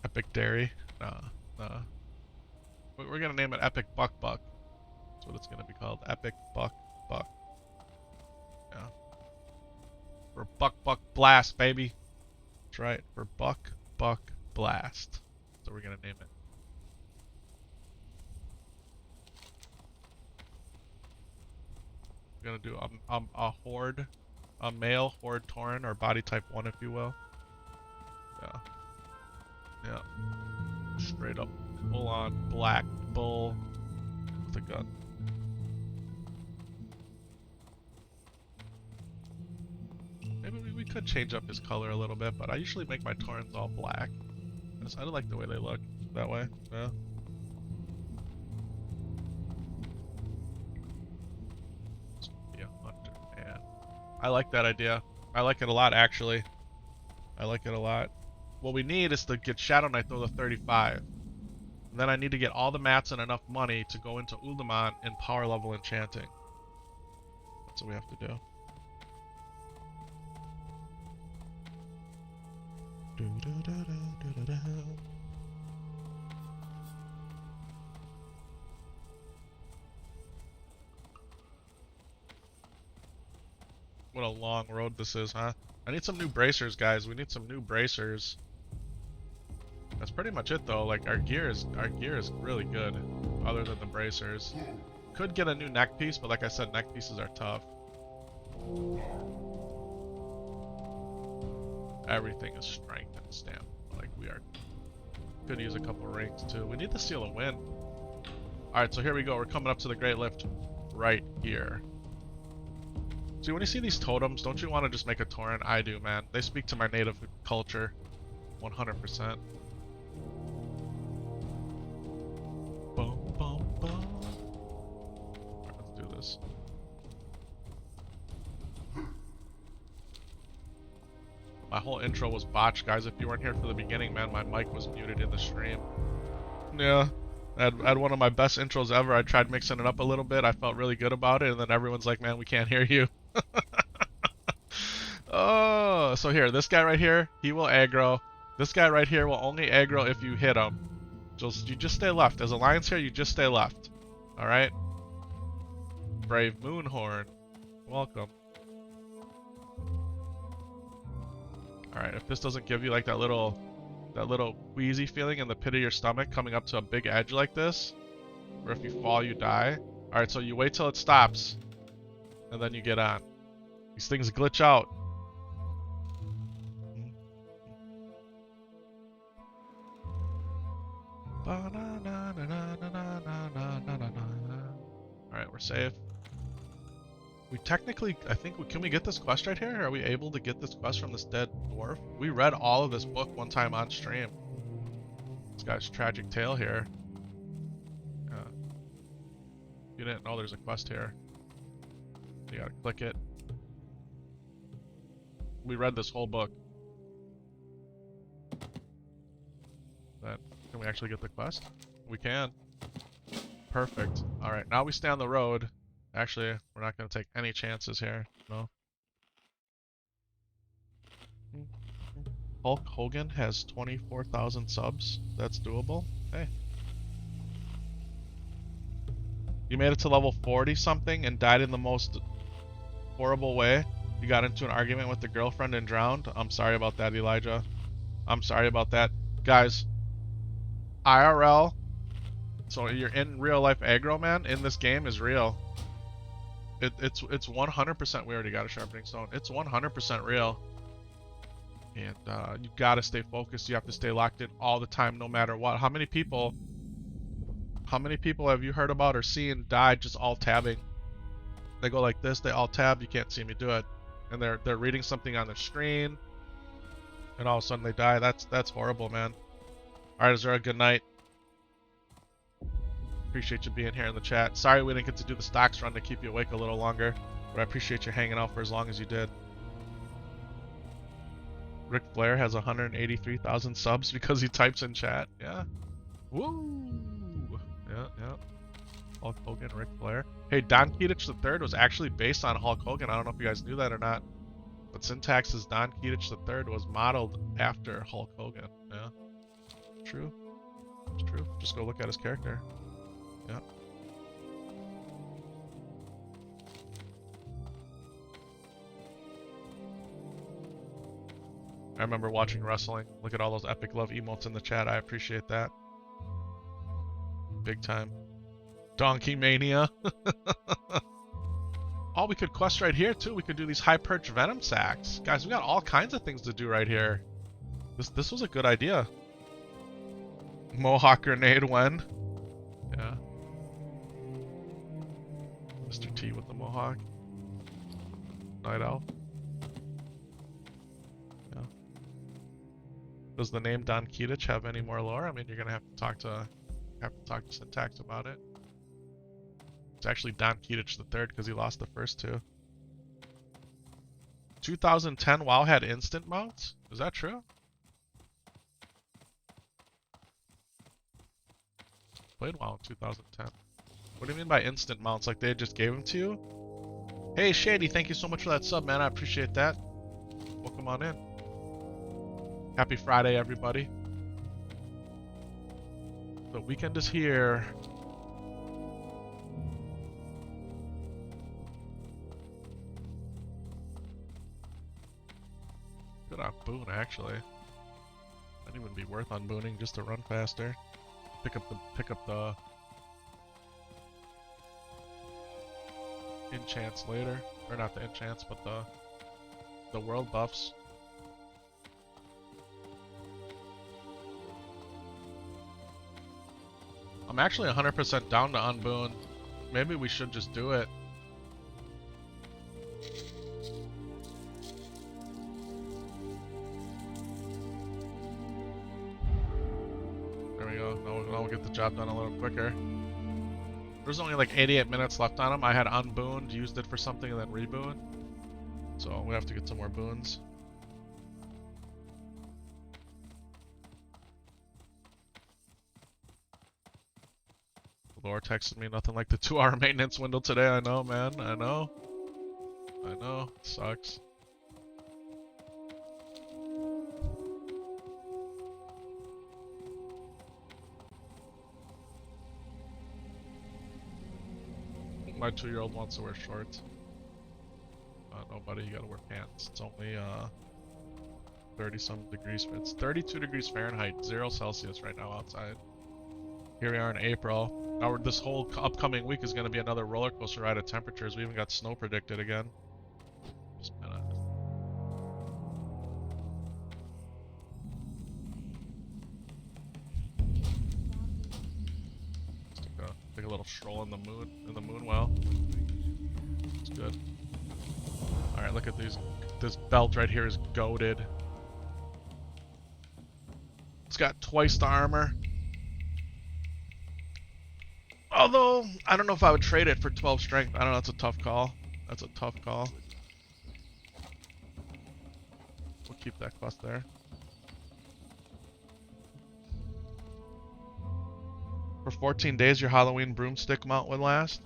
Epic Dairy? Nah. We're gonna name it Epic Buck. That's what it's gonna be called. Epic Buck. Yeah. For Buck Blast, baby. That's right. For Buck Blast. So we're gonna name it. We're gonna do a horde, a male horde Tauren, or body type 1, if you will. Yeah. Straight up, full on black bull with a gun. Maybe we could change up his color a little bit, but I usually make my Taurens all black. I don't like the way they look that way. Yeah. Be a hunter, man. I like that idea. I like it a lot, actually. I like it a lot. What we need is to get Shadownite though to 35. And then I need to get all the mats and enough money to go into Uldaman and power level enchanting. That's what we have to do. What a long road this is, huh? I need some new bracers, guys. We need some new bracers. That's pretty much it, though. Like, our gear is really good, other than the bracers. Could get a new neck piece, but like I said, neck pieces are tough. Everything is strength and stamina. Like, we are. Could use a couple rings too. We need the Seal of Wind. All right, so here we go. We're coming up to the Great Lift, right here. See, when you see these totems, don't you want to just make a Tauren? I do, man. They speak to my native culture, 100%. Boom, boom, boom. Alright, let's do this. My whole intro was botched, guys. If you weren't here for the beginning, man, my mic was muted in the stream. Yeah, I had one of my best intros ever. I tried mixing it up a little bit. I felt really good about it, and then everyone's like, man, we can't hear you. Oh, so here, this guy right here, he will aggro. This guy right here will only aggro if you hit him. You just stay left. As Alliance here, you just stay left. Alright? Brave Moonhorn. Welcome. Alright, if this doesn't give you like that little queasy feeling in the pit of your stomach coming up to a big edge like this, or if you fall, you die. Alright, so you wait till it stops, and then you get on. These things glitch out. Alright, we're safe. We technically, I think, can we get this quest right here? Are we able to get this quest from this dead dwarf? We read all of this book one time on stream. This guy's tragic tale here. You didn't know there's a quest here. You gotta click it. We read this whole book. Then, can we actually get the quest? We can. Perfect. Alright, now we stay on the road. Actually, we're not going to take any chances here. No. Hulk Hogan has 24,000 subs. That's doable. Hey. You made it to level 40 something and died in the most horrible way. You got into an argument with the girlfriend and drowned. I'm sorry about that, Elijah. I'm sorry about that. Guys, IRL, so you're in real life aggro, man, in this game is real. It's 100%. We already got a sharpening stone. It's 100% real. And you gotta stay focused. You have to stay locked in all the time, no matter what. How many people have you heard about or seen die just alt tabbing? They go like this, they alt tab, you can't see me do it. And they're reading something on their screen, and all of a sudden they die. That's horrible, man. Alright, Azura, good night. Appreciate you being here in the chat. Sorry we didn't get to do the stocks run to keep you awake a little longer, but I appreciate you hanging out for as long as you did. Ric Flair has 183,000 subs because he types in chat. Yeah. Woo! Yeah. Hulk Hogan, Ric Flair. Hey, Don Keatich III was actually based on Hulk Hogan. I don't know if you guys knew that or not. But Syntax's Don Keatich III was modeled after Hulk Hogan. Yeah. True. It's true. Just go look at his character. Yeah. I remember watching wrestling. Look at all those epic love emotes in the chat. I appreciate that. Big time. Donkey Mania. Oh, we could quest right here too. We could do these high perch venom sacks. Guys, we got all kinds of things to do right here. This was a good idea. Mohawk grenade when? Yeah. Mr. T with the Mohawk. Night Owl. Yeah. Does the name Don Keatich have any more lore? I mean, you're gonna have to talk to Syntax about it. It's actually Don Keatich III because he lost the first two. 2010 WoW had instant mounts? Is that true? Played WoW in 2010. What do you mean by instant mounts? Like they just gave them to you? Hey Shady, thank you so much for that sub, man. I appreciate that. Welcome on in. Happy Friday, everybody. The weekend is here. Good on Boon, actually. That'd even be worth on booning just to run faster. Pick up the enchants later, or not the enchants, but the world buffs. I'm actually 100% down to unboon. Maybe we should just do it. There we go. Now we'll get the job done a little quicker. There's only like 88 minutes left on them. I had unbooned, used it for something, and then rebooned. So we have to get some more boons. Lore texted me nothing like the 2-hour maintenance window today. I know, man. I know. I know. Sucks. My 2-year-old wants to wear shorts. No, buddy, you gotta wear pants. It's only 30-some degrees. It's 32 degrees Fahrenheit, 0 Celsius right now outside. Here we are in April. Now this whole upcoming week is going to be another roller coaster ride of temperatures. We even got snow predicted again. Just a minute. Just take a little stroll in the moon well. It's good. All right, look at these. This belt right here is goated. It's got twice the armor. Although, I don't know if I would trade it for 12 strength. I don't know, that's a tough call. That's a tough call. We'll keep that quest there. For 14 days, your Halloween broomstick mount would last.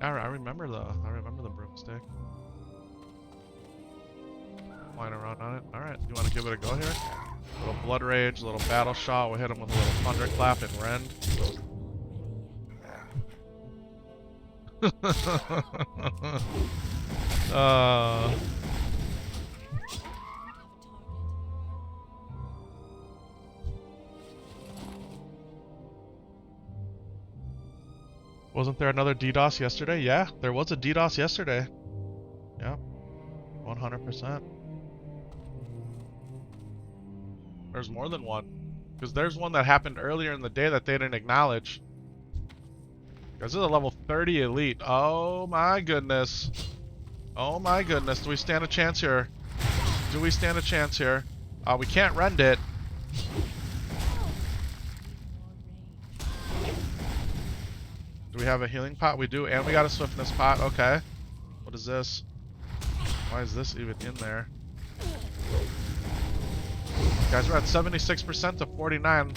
I remember the broomstick. Flying around on it. Alright, you want to give it a go here? A little Blood Rage, a little Battle Shot. We'll hit him with a little Thunderclap and Rend. Wasn't there another DDoS yesterday? Yeah, there was a DDoS yesterday. Yep, 100%. There's more than one. Because there's one that happened earlier in the day that they didn't acknowledge. This is a level 30 elite. Oh my goodness. Oh my goodness. Do we stand a chance here? Do we stand a chance here? We can't rend it. Do we have a healing pot? We do, and we got a swiftness pot. Okay. What is this? Why is this even in there? Guys, we're at 76% to 49.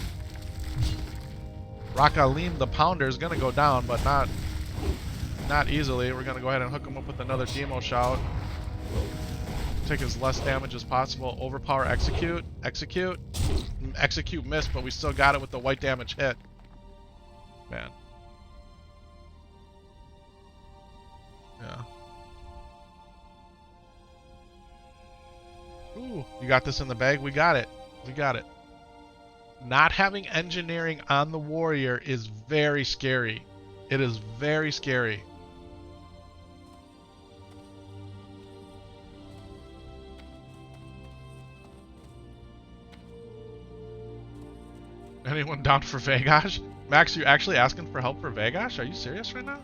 Rakalim the Pounder is gonna go down, but not easily. We're gonna go ahead and hook him up with another Demo Shout. Take as less damage as possible. Overpower execute. Execute. Execute missed, but we still got it with the white damage hit. Man. Yeah. Ooh, you got this in the bag? We got it. We got it. Not having engineering on the warrior is very scary. It is very scary. Anyone down for Vagash? Max, you actually asking for help for Vagash? Are you serious right now?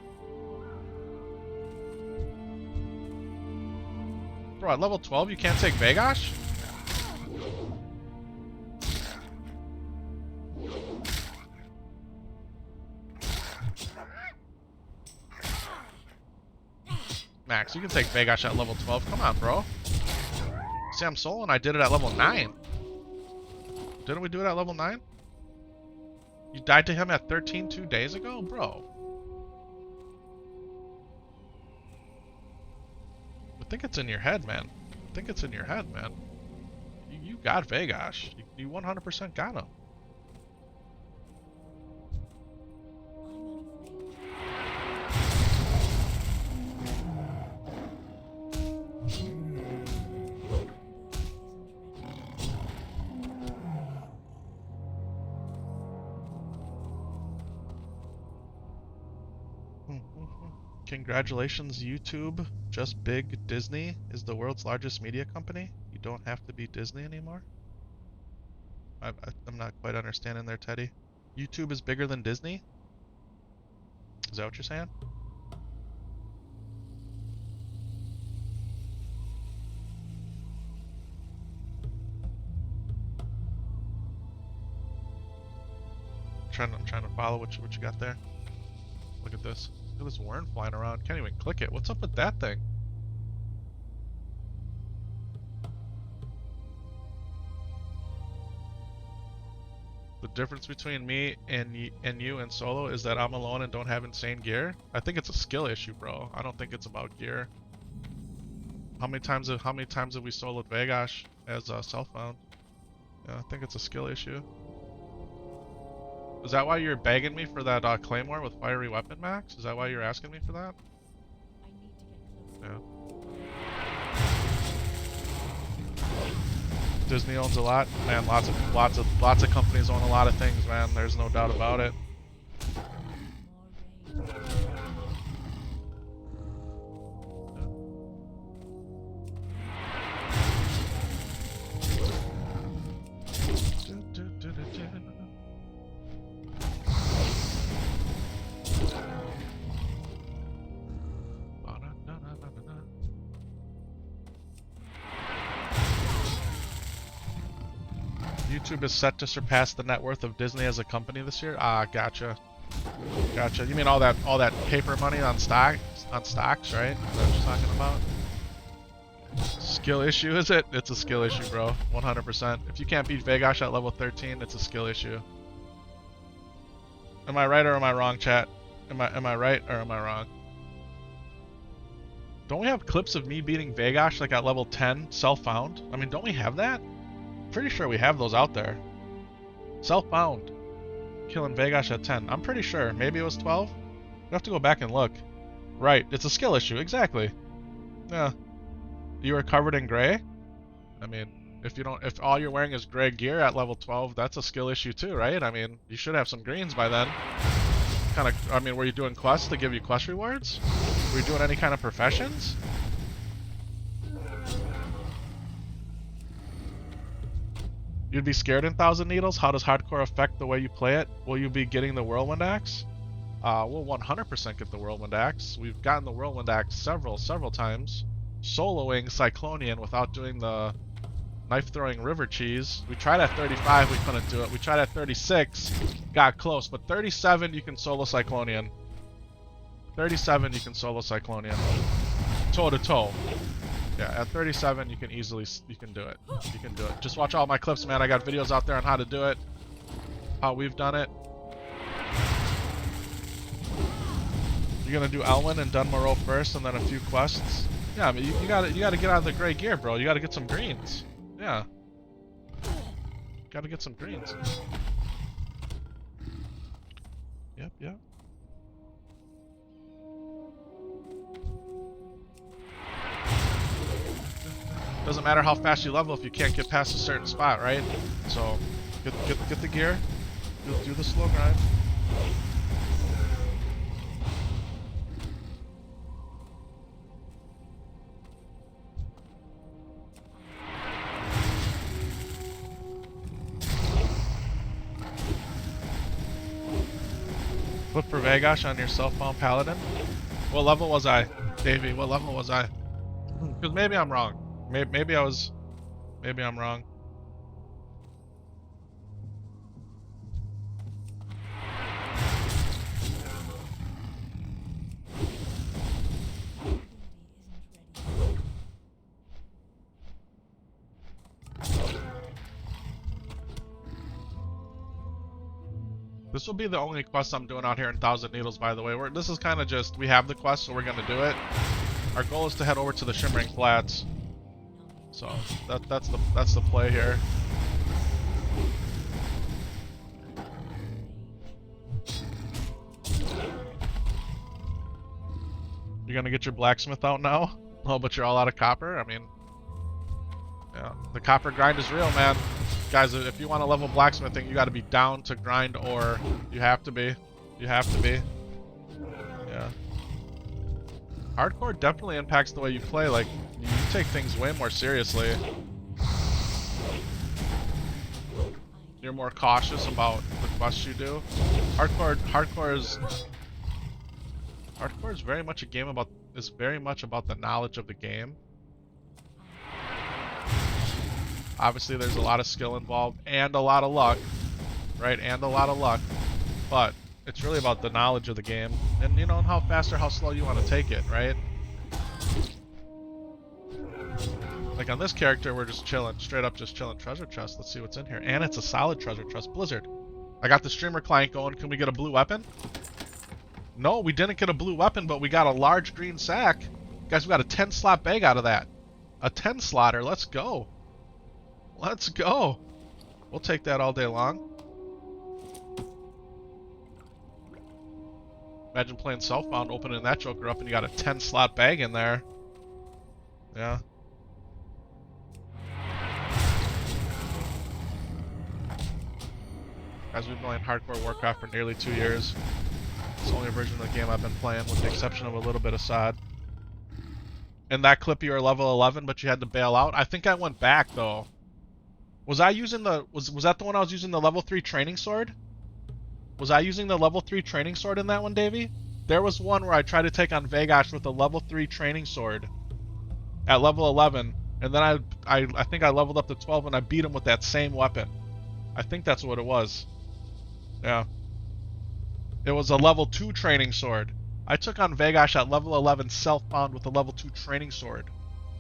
Bro, at level 12 you can't take Vagash? Max, you can take Vagash at level 12. Come on, bro. Sam Solo and I did it at level 9. Didn't we do it at level 9? You died to him at 13 2 days ago? Bro. I think it's in your head, man. I think it's in your head, man. You got Vagash. You 100% got him. Congratulations, YouTube. Just Big Disney is the world's largest media company. You don't have to be Disney anymore. I'm not quite understanding there, Teddy. YouTube is bigger than Disney? Is that what you're saying? I'm trying to follow what you got there. Look at this. Look at this worm flying around. Can't even click it. What's up with that thing? difference between me and you in solo is that I'm alone and don't have insane gear. I think it's a skill issue, bro. I don't think it's about gear. How many times have we soloed Vegash as self-found? Yeah, I think it's a skill issue. Is that why you're begging me for that claymore with fiery weapon, Max? Is that why you're asking me for that? Yeah. Disney owns a lot, man. Lots of companies own a lot of things, man. There's no doubt about it. YouTube is set to surpass the net worth of Disney as a company this year. Ah, gotcha. Gotcha. You mean all that paper money on stocks, right? Is that what you're talking about? Skill issue, is it? It's a skill issue, bro. 100%. If you can't beat Vegash at level 13, it's a skill issue. Am I right or am I wrong, chat? Am I right or am I wrong? Don't we have clips of me beating Vegash like at level 10 self-found? I mean, don't we have that? Pretty sure we have those out there. Self-found. Killing Vegash at 10. I'm pretty sure. Maybe it was 12? We have to go back and look. Right. It's a skill issue. Exactly. Yeah. You are covered in gray? I mean, if all you're wearing is gray gear at level 12, that's a skill issue too, right? I mean, you should have some greens by then. I mean, were you doing quests to give you quest rewards? Were you doing any kind of professions? You'd be scared in Thousand Needles? How does hardcore affect the way you play it? Will you be getting the Whirlwind Axe? We'll 100% get the Whirlwind Axe. We've gotten the Whirlwind Axe several times. Soloing Cyclonian without doing the knife-throwing river cheese. We tried at 35, we couldn't do it. We tried at 36, got close. But 37, you can solo Cyclonian. 37, you can solo Cyclonian. Toe-to-toe. Yeah, at 37, you can do it. You can do it. Just watch all my clips, man. I got videos out there on how to do it. How we've done it. You're gonna do Elwyn and Dunmore first and then a few quests? Yeah, I mean, you gotta get out of the gray gear, bro. You gotta get some greens. Yeah. Gotta get some greens. Yep. Doesn't matter how fast you level if you can't get past a certain spot, right? So, get the gear. Do the slow grind. Put for Vegash on your self-found paladin. What level was I, Davey? What level was I? Because maybe I'm wrong. Maybe I'm wrong. This will be the only quest I'm doing out here in Thousand Needles, by the way. This is kind of just, we have the quest, so we're going to do it. Our goal is to head over to the Shimmering Flats. So, that's the play here. You're going to get your blacksmith out now? Oh, but you're all out of copper? I mean, yeah, the copper grind is real, man. Guys, if you want to level blacksmithing, you got to be down to grind ore. You have to be. You have to be. Yeah. Hardcore definitely impacts the way you play. Like, you take things way more seriously. You're more cautious about the quests you do. Hardcore is very much a game about. Is very much about the knowledge of the game. Obviously, there's a lot of skill involved and a lot of luck, right? And a lot of luck, but it's really about the knowledge of the game and, you know, how fast or how slow you want to take it, right? Like on this character, we're just chilling, straight up just chilling treasure chest. Let's see what's in here. And it's a solid treasure chest. Blizzard. I got the streamer client going. Can we get a blue weapon? No, we didn't get a blue weapon, but we got a large green sack. Guys, we got a 10 slot bag out of that. A 10 slotter. Let's go. Let's go. We'll take that all day long. Imagine playing Self-Found, opening that joker up, and you got a 10 slot bag in there. Yeah. Guys, we've been playing hardcore Warcraft for nearly 2 years. It's the only version of the game I've been playing, with the exception of a little bit of SOD. In that clip, you were level 11, but you had to bail out. I think I went back, though. Was I using the... Was that the one I was using the level 3 training sword? Was I using the level 3 training sword in that one, Davey? There was one where I tried to take on Vegash with a level 3 training sword at level 11, and then I think I leveled up to 12 and I beat him with that same weapon. I think that's what it was. Yeah. It was a level 2 training sword. I took on Vegash at level 11 self-found with a level 2 training sword.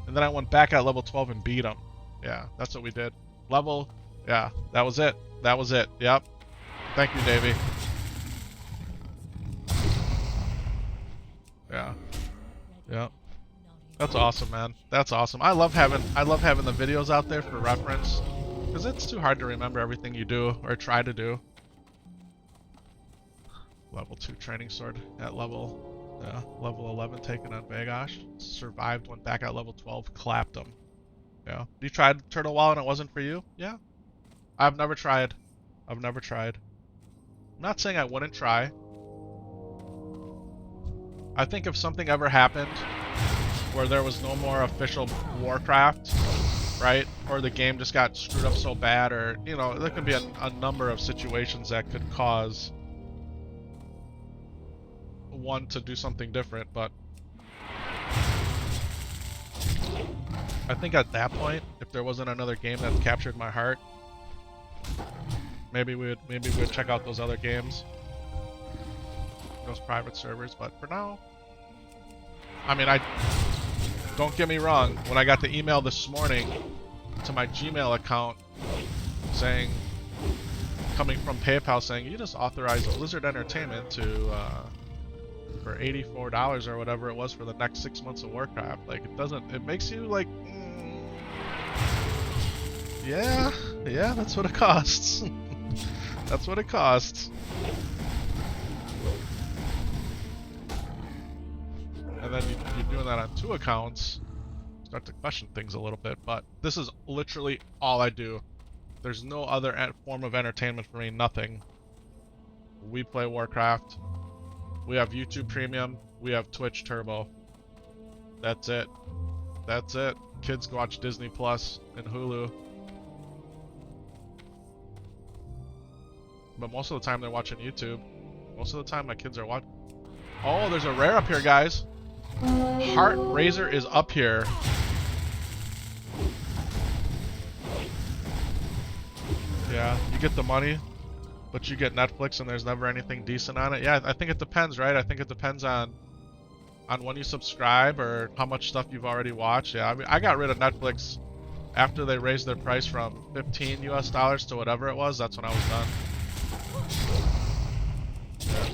And then I went back at level 12 and beat him. Yeah, that's what we did. Level... Yeah, that was it. That was it. Yep. Thank you, Davey. Yeah. Yep. That's awesome, man. That's awesome. I love having the videos out there for reference, because it's too hard to remember everything you do or try to do. Level 2 training sword at level 11, taken on Vegash. Survived, went back at level 12, clapped him. Yeah. You tried Turtle Wall and it wasn't for you? Yeah. I've never tried. I've never tried. I'm not saying I wouldn't try. I think if something ever happened where there was no more official Warcraft, right? Or the game just got screwed up so bad, or, you know, there could be a number of situations that could cause one to do something different, but I think at that point, if there wasn't another game that captured my heart, maybe we would check out those other games, those private servers. But for now, I mean, don't get me wrong, when I got the email this morning to my Gmail account saying, coming from PayPal, saying you just authorized Blizzard Entertainment to for $84 or whatever it was for the next 6 months of Warcraft, like, it makes you like, yeah, that's what it costs. That's what it costs. And then you're doing that on 2 accounts, start to question things a little bit. But this is literally all I do. There's no other form of entertainment for me, nothing. We play Warcraft. We have YouTube Premium. We have Twitch Turbo. That's it. That's it. Kids go watch Disney Plus and Hulu. But most of the time they're watching YouTube. Most of the time my kids are watching... Oh, there's a rare up here, guys. Heart Razor is up here. Yeah, you get the money, but you get Netflix and there's never anything decent on it. Yeah, I think it depends, right? I think it depends on when you subscribe or how much stuff you've already watched. Yeah, I mean, I got rid of Netflix after they raised their price from $15 US to whatever it was. That's when I was done. Yeah.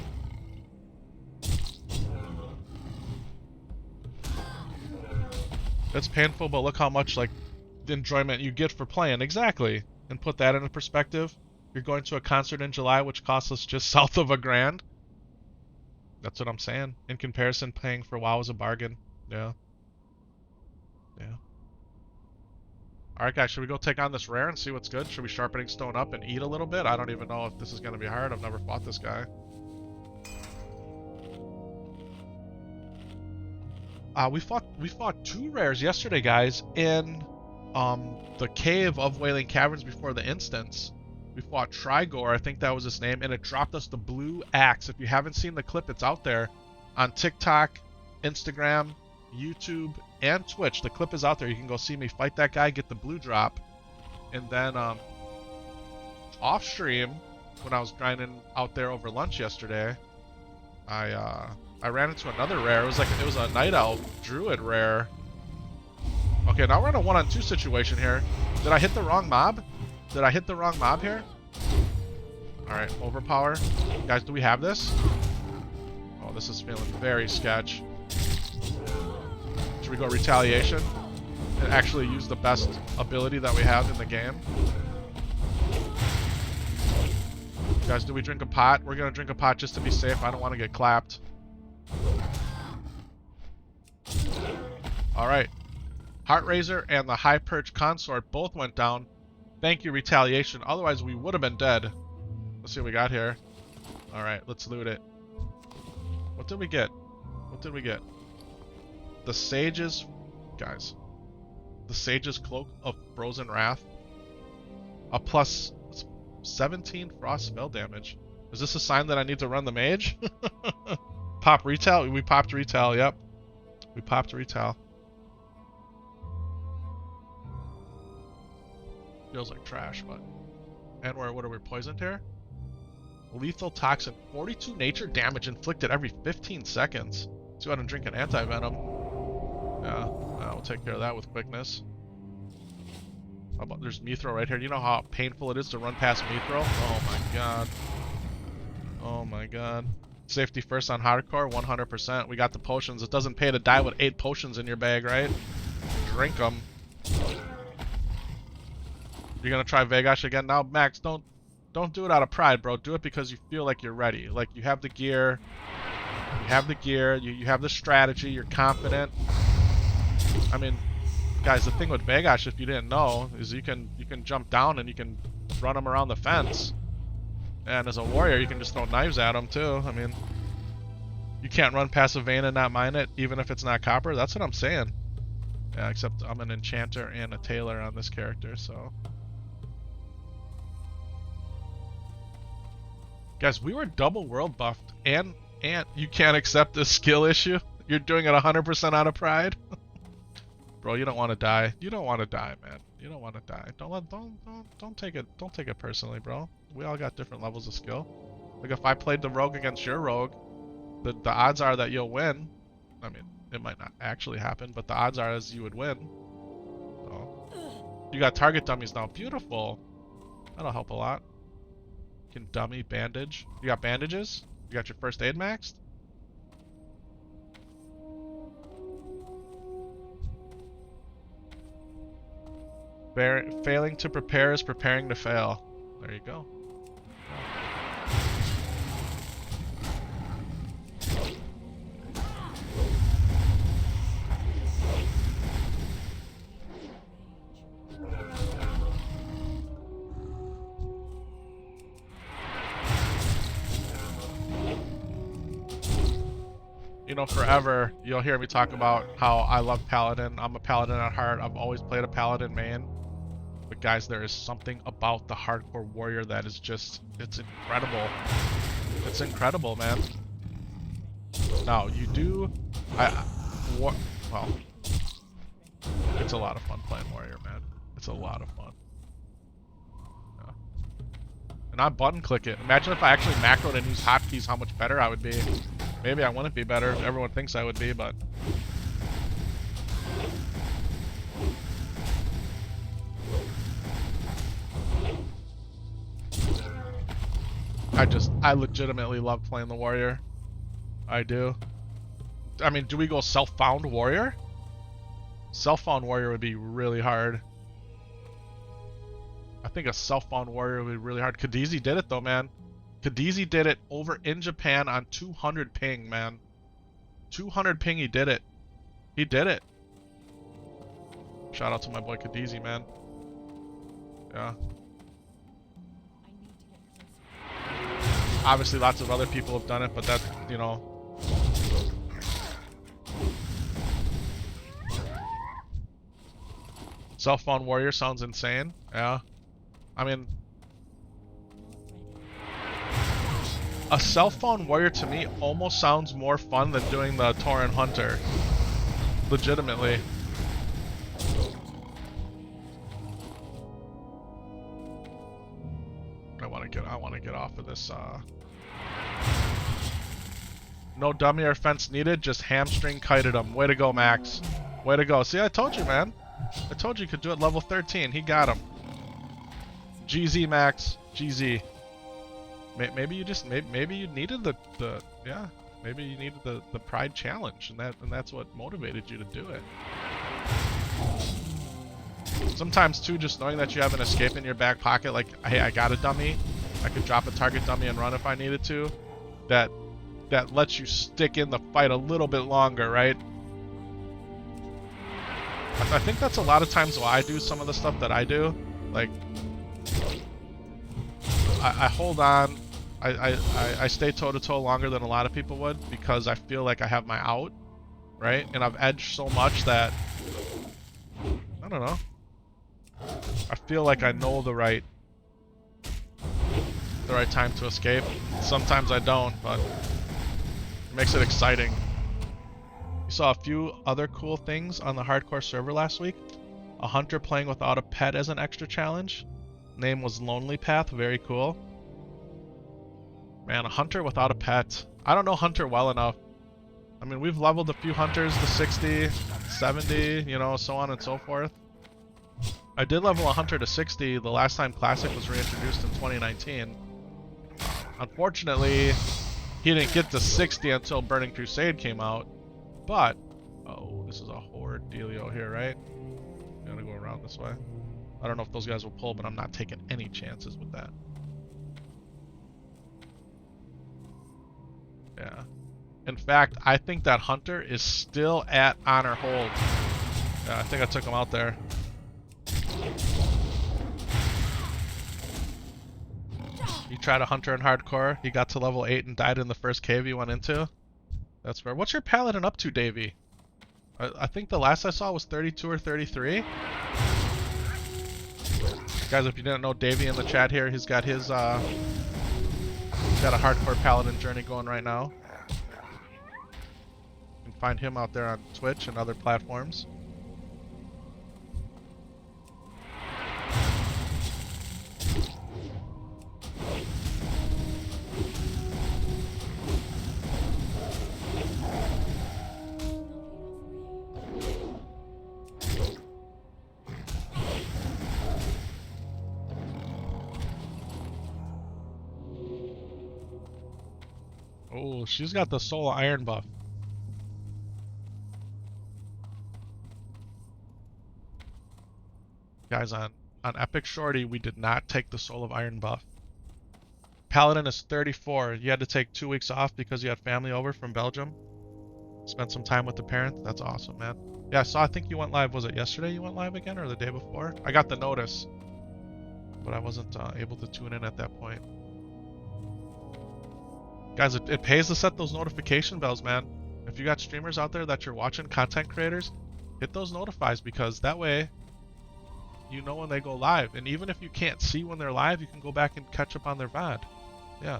It's painful, but look how much, like, enjoyment you get for playing. Exactly. And put that into perspective. You're going to a concert in July, which costs us just south of $1,000. That's what I'm saying. In comparison, paying for WoW is a bargain. Yeah. Yeah. Alright, guys, should we go take on this rare and see what's good? Should we sharpening stone up and eat a little bit? I don't even know if this is going to be hard. I've never fought this guy. We fought 2 rares yesterday, guys, in the cave of Wailing Caverns before the instance. We fought Trigor, I think that was his name, and it dropped us the blue axe. If you haven't seen the clip, it's out there on TikTok, Instagram, YouTube, and Twitch. The clip is out there. You can go see me fight that guy, get the blue drop. And then off stream, when I was grinding out there over lunch yesterday, I ran into another rare. It was a Night Elf Druid rare. Okay, now we're in a 1-on-2 situation here. Did I hit the wrong mob? Did I hit the wrong mob here? Alright, overpower. Guys, do we have this? Oh, this is feeling very sketch. Should we go retaliation? And actually use the best ability that we have in the game? Guys, do we drink a pot? We're gonna drink a pot just to be safe. I don't want to get clapped. Alright. Heart Razor and the High Perch Consort both went down. Thank you, retaliation. Otherwise, we would have been dead. Let's see what we got here. Alright, let's loot it. What did we get? What did we get? The Sage's... Guys. The Sage's Cloak of Frozen Wrath. A plus 17 frost spell damage. Is this a sign that I need to run the mage? Pop retail? We popped retail, yep. We popped retail. Feels like trash, but... And what are we poisoned here? Lethal Toxin. 42 nature damage inflicted every 15 seconds. Let's go ahead and drink an anti-venom. Yeah, we'll take care of that with quickness. How about, there's Mithril right here. Do you know how painful it is to run past Mithril? Oh my god. Oh my god. Safety first on hardcore, 100%. We got the potions. It doesn't pay to die with 8 potions in your bag, right? Drink them. You're gonna try Vegash again? Now, Max, don't do it out of pride, bro. Do it because you feel like you're ready. Like, you have the gear. You have the gear. You have the strategy. You're confident. I mean, guys, the thing with Vegash, if you didn't know, is you can jump down and you can run them around the fence. And as a warrior, you can just throw knives at them, too. I mean, you can't run past a vein and not mine it, even if it's not copper. That's what I'm saying. Yeah, except I'm an enchanter and a tailor on this character, so... Guys, we were double world buffed, and you can't accept this skill issue? You're doing it 100% out of pride? Bro, you don't want to die. You don't want to die, man. You don't want to die. Don't take it personally, bro. We all got different levels of skill. Like, if I played the rogue against your rogue, the odds are that you'll win. I mean, it might not actually happen, but the odds are as you would win. So, you got target dummies now. Beautiful. That'll help a lot. You can dummy, bandage. You got bandages? You got your first aid maxed? Failing to prepare is preparing to fail. There you go. You know, forever, you'll hear me talk about how I love Paladin. I'm a Paladin at heart. I've always played a Paladin main. But guys, there is something about the hardcore warrior that is just, it's incredible. It's incredible, man. Now, you do, well, it's a lot of fun playing warrior, man. It's a lot of fun. Yeah. And I button click it. Imagine if I actually macroed and used hotkeys, how much better I would be. Maybe I wouldn't be better. Everyone thinks I would be, but... I legitimately love playing the warrior. I do. I mean, do we go self-found warrior? Self-found warrior would be really hard. I think a self-found warrior would be really hard. Kha'Zix did it though, man. Kha'Zix did it over in Japan on 200 ping, man. 200 ping, he did it. He did it. Shout out to my boy Kha'Zix, man. Yeah. Obviously, lots of other people have done it, but that, you know. Self-found warrior sounds insane. Yeah. I mean, a self-found warrior to me almost sounds more fun than doing the Tauren Hunter. Legitimately. I want to get off of this. No dummy or fence needed, just hamstring kited him. Way to go, Max. Way to go. See, I told you, man. I told you could do it level 13. He got him. GZ, Max. GZ. Maybe you just maybe you needed the yeah, maybe you needed the pride challenge, and that's what motivated you to do it. Sometimes too, just knowing that you have an escape in your back pocket, like, hey, I got a dummy, I could drop a target dummy and run if I needed to. That lets you stick in the fight a little bit longer, right? I think that's a lot of times why I do some of the stuff that I do. Like, I hold on, I stay toe-to-toe longer than a lot of people would because I feel like I have my out, right? And I've edged so much that, I don't know, I feel like I know the right time to escape. Sometimes I don't, but it makes it exciting. We saw a few other cool things on the hardcore server last week. A hunter playing without a pet as an extra challenge. Name was Lonely Path, very cool. Man, a hunter without a pet. I don't know hunter well enough. I mean, we've leveled a few hunters to 60, 70, you know, so on and so forth. I did level a hunter to 60 the last time Classic was reintroduced in 2019. Unfortunately, he didn't get to 60 until Burning Crusade came out. But, oh, this is a horde dealio here, right? I'm gonna go around this way. I don't know if those guys will pull, but I'm not taking any chances with that. Yeah. In fact, I think that hunter is still at honor hold. Yeah, I think I took him out there. You tried a hunter in hardcore, he got to level 8 and died in the first cave you went into. That's fair. What's your paladin up to, Davey? I think the last I saw was 32 or 33. Guys, if you didn't know, Davey in the chat here, he's got his he's got a hardcore paladin journey going right now. You can find him out there on Twitch and other platforms. Oh, she's got the soul iron buff. Guys, on EPICSHORTY, we did not take the soul of iron buff. Paladin is 34. You had to take 2 weeks off because you had family over from Belgium. Spent some time with the parents. That's awesome, man. Yeah, so I think you went live. Was it yesterday you went live again or the day before? I got the notice, but I wasn't able to tune in at that point. Guys, it pays to set those notification bells, man. If you got streamers out there that you're watching, content creators, hit those notifies because that way you know when they go live. And even if you can't see when they're live, you can go back and catch up on their VOD. Yeah.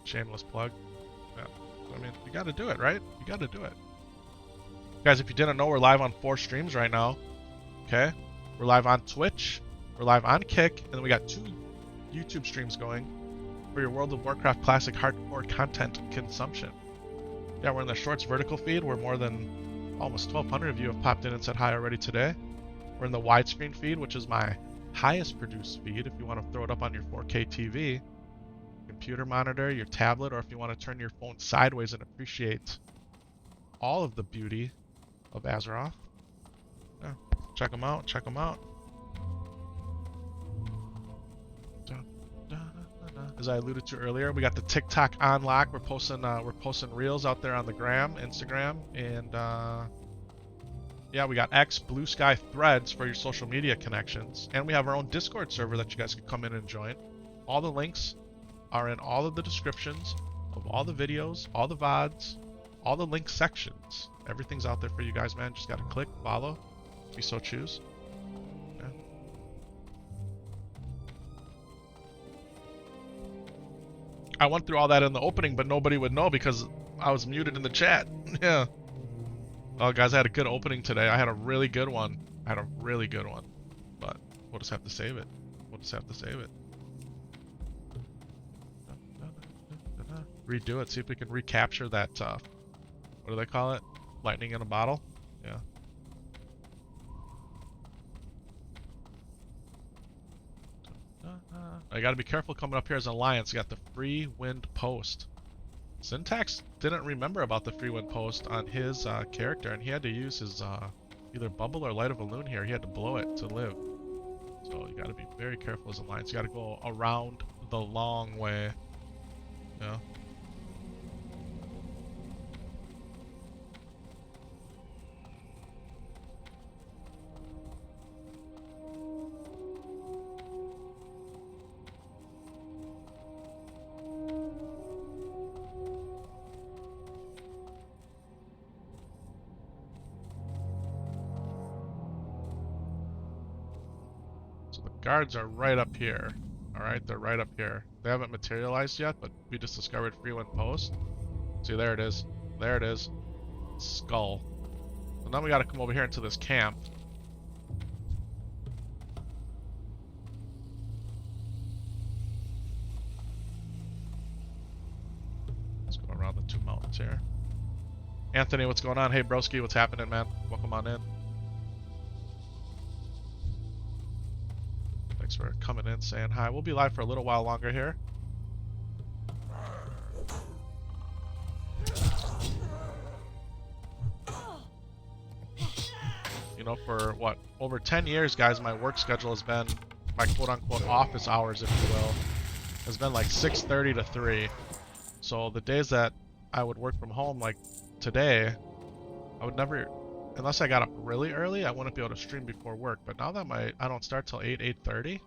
Shameless plug. Yeah. I mean, you gotta do it, right? You gotta do it. Guys, if you didn't know, we're live on 4 streams right now. Okay? We're live on Twitch, we're live on Kick, and then we got 2 YouTube streams going for your World of Warcraft Classic hardcore content consumption. Yeah, we're in the Shorts vertical feed where more than almost 1,200 of you have popped in and said hi already today. We're in the widescreen feed, which is my highest produced feed if you want to throw it up on your 4K TV, computer monitor, your tablet, or if you want to turn your phone sideways and appreciate all of the beauty of Azeroth. Yeah, check them out, check them out. As I alluded to earlier, we got the TikTok on lock. We're posting reels out there on the gram, Instagram, and yeah, we got X, Blue Sky, Threads for your social media connections, and we have our own Discord server that you guys can come in and join. All the links are in all of the descriptions of all the videos, all the VODs, all the link sections. Everything's out there for you guys, man. Just gotta click, follow, if you so choose. Yeah. I went through all that in the opening, but nobody would know because I was muted in the chat. Yeah. Oh, guys, I had a good opening today. I had a really good one. But we'll just have to save it. Redo it. See if we can recapture that, what do they call it? Lightning in a bottle? Yeah. I gotta be careful coming up here as an alliance. You got the free wind post. Syntax didn't remember about the free wind post on his character, and he had to use his either bubble or light of a loon here. He had to blow it to live. So you gotta be very careful as an alliance. You gotta go around the long way. Yeah. Guards are right up here. Alright, they're right up here. They haven't materialized yet, but we just discovered free wind post. See, there it is. There it is. Skull. So now we gotta come over here into this camp. Let's go around the two mountains here. Anthony, what's going on? Hey, broski, what's happening, man? Welcome on in. Thanks for coming in, saying hi. We'll be live for a little while longer here. You know, for what, over 10 years, guys, my work schedule has been, my quote-unquote office hours, if you will, has been like 6:30 to 3. So the days that I would work from home, like today, I would never, unless I got up really early, I wouldn't be able to stream before work. But now that I don't start till 8:30,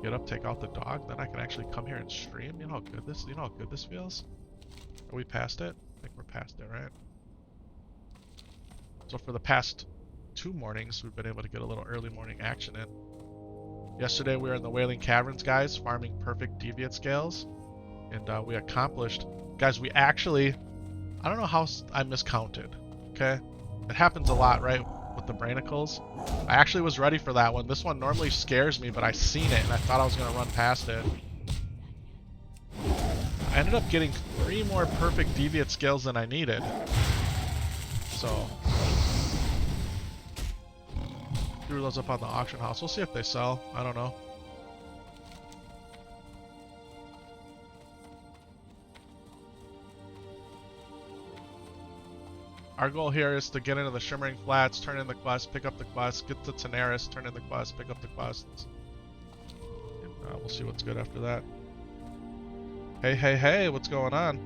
get up, take out the dog, then I can actually come here and stream. You know how good this feels? Are we past it? I think we're past it, right? So for the past 2 mornings, we've been able to get a little early morning action in. Yesterday we were in the Wailing Caverns, guys, farming perfect deviate scales, and we accomplished, guys, we actually, I don't know how I miscounted. Okay, it happens a lot, right, with the Brainicles. I actually was ready for that one. This one normally scares me, but I seen it and I thought I was gonna run past it. I ended up getting 3 more perfect deviate scales than I needed. So threw those up on the auction house. We'll see if they sell. I don't know. Our goal here is to get into the Shimmering Flats, turn in the quest, pick up the quest, get to Tanaris, turn in the quest, pick up the quests. And we'll see what's good after that. Hey, what's going on?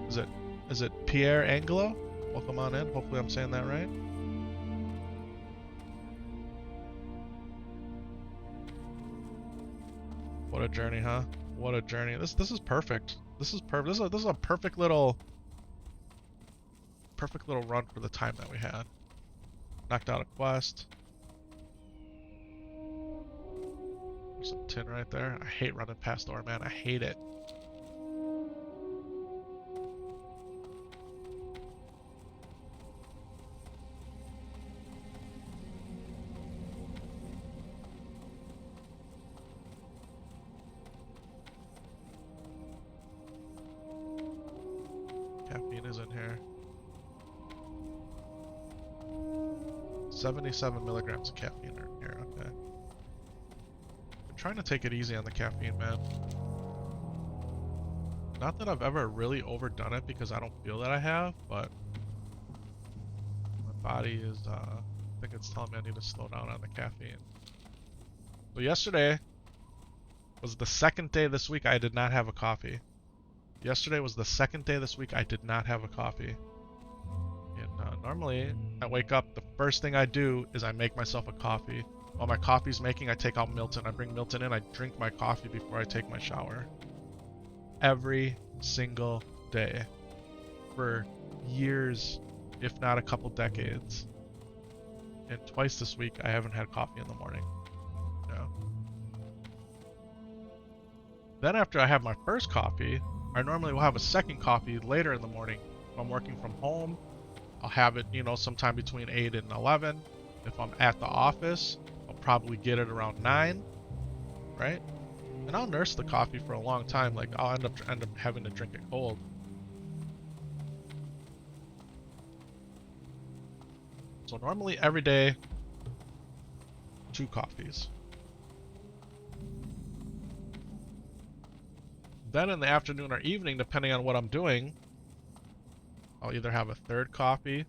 Is it Pierre Angelo? Welcome on in. Hopefully I'm saying that right. What a journey, huh? What a journey. This is perfect. This is perfect. This is a perfect little run for the time that we had. Knocked out a quest. There's some tin right there. I hate running past ore, man. I hate it. Caffeine is in here. 77 milligrams of caffeine are in here, okay. I'm trying to take it easy on the caffeine, man. Not that I've ever really overdone it because I don't feel that I have, but my body is, I think it's telling me I need to slow down on the caffeine. So yesterday was the second day this week I did not have a coffee. Yesterday was the second day this week I did not have a coffee. And normally, I wake up, the first thing I do is I make myself a coffee. While my coffee's making, I take out Milton. I bring Milton in, I drink my coffee before I take my shower. Every single day. For years, if not a couple decades. And twice this week, I haven't had coffee in the morning. Yeah. Then after I have my first coffee, I normally will have a second coffee later in the morning. If I'm working from home, I'll have it, you know, sometime between 8 and 11. If I'm at the office, I'll probably get it around 9, right? And I'll nurse the coffee for a long time. Like, I'll end up having to drink it cold. So normally every day, 2 coffees. Then in the afternoon or evening, depending on what I'm doing, I'll either have a 3rd coffee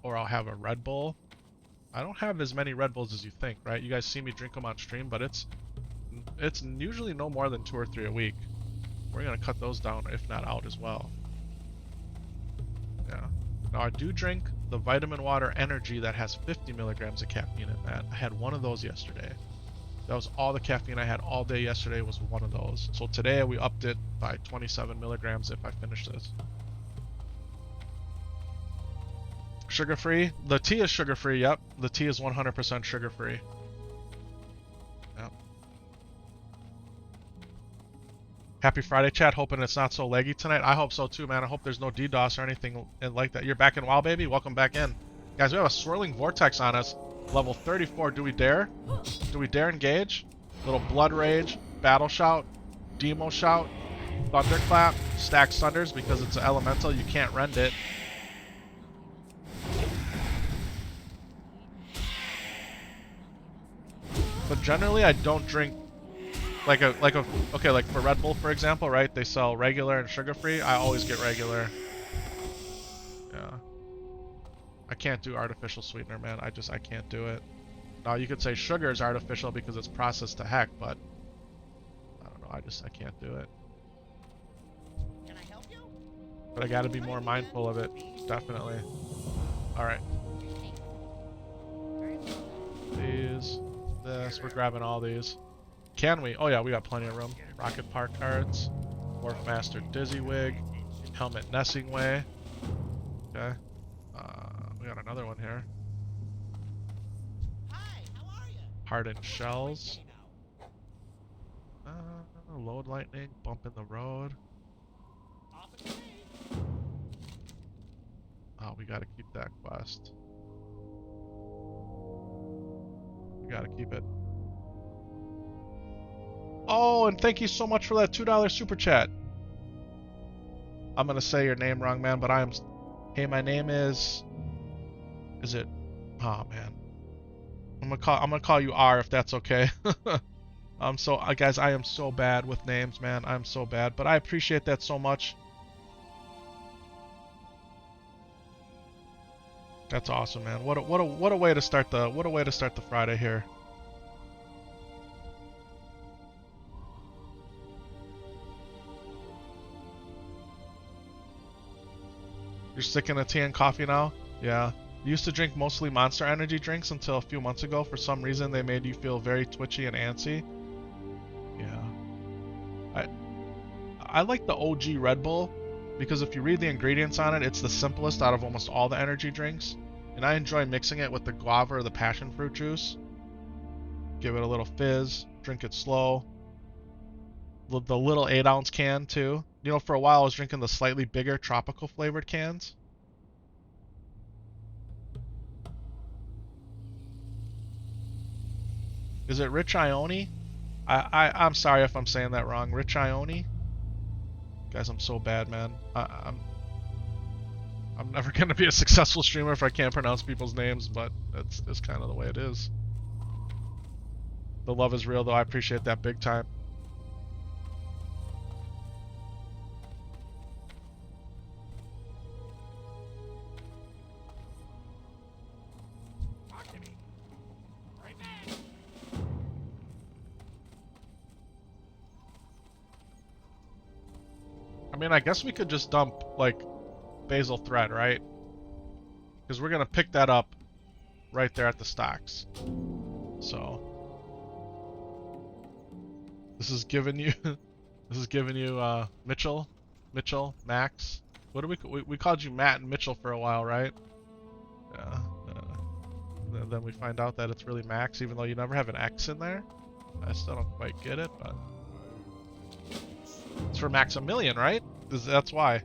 or I'll have a Red Bull. I don't have as many Red Bulls as you think, right? You guys see me drink them on stream, but it's usually no more than 2 or 3 a week. We're gonna cut those down, if not out as well. Yeah. Now I do drink the vitamin water energy that has 50 milligrams of caffeine in that. I had one of those yesterday. That was all the caffeine I had all day yesterday was one of those. So today we upped it by 27 milligrams if I finish this. Sugar-free? The tea is sugar-free, yep. The tea is 100% sugar-free. Yep. Happy Friday, chat. Hoping it's not so laggy tonight. I hope so too, man. I hope there's no DDoS or anything like that. You're back in WoW, baby? Welcome back in. Guys, we have a swirling vortex on us. Level 34. Do we dare? Do we dare engage? Little Blood Rage, Battle Shout, Demo Shout, Thunderclap, Stack Thunders because it's an elemental. You can't rend it. But generally, I don't drink like for Red Bull, for example, right? They sell regular and sugar-free. I always get regular. Yeah. I can't do artificial sweetener, man. I can't do it. Now, you could say sugar is artificial because it's processed to heck, but I don't know. I can't do it.
Can I help you?
But I gotta be more mindful of it. Definitely. Alright. These. This. We're grabbing all these. Can we? Oh yeah, we got plenty of room. Rocket Park cards. Morphmaster Dizzywig. Helmet Nessingway. Okay. We got another one here.
Hi, how are you?
Hardened Shells. Load Lightning. Bump in the Road. Oh, we gotta keep that quest. We gotta keep it. Oh, and thank you so much for that $2 super chat. I'm gonna say your name wrong, man, but hey, my name is it? Oh man, I'm gonna call you R if that's okay. Guys, I am so bad with names, man. I'm so bad, but I appreciate that so much. That's awesome, man. What a way to start the Friday here. You're sticking to tea and coffee now? Yeah. You used to drink mostly Monster Energy drinks until a few months ago. For some reason, they made you feel very twitchy and antsy. Yeah. I like the OG Red Bull because if you read the ingredients on it, it's the simplest out of almost all the energy drinks. And I enjoy mixing it with the guava or the passion fruit juice. Give it a little fizz, drink it slow. The little 8-ounce can too. You know, for a while I was drinking the slightly bigger tropical flavored cans. Is it Rich Ione? I'm sorry if I'm saying that wrong. Rich Ione? Guys, I'm so bad, man. I'm never gonna be a successful streamer if I can't pronounce people's names, but it's kind of the way it is. The love is real, though. I appreciate that big time. I mean, I guess we could just dump, like, Basil Thread, right? Because we're going to pick that up right there at the stocks. So, this is giving you, Mitchell, Max. What do we called you Matt and Mitchell for a while, right? Yeah. Then we find out that it's really Max, even though you never have an X in there. I still don't quite get it, but it's for Maximilian, right? That's why.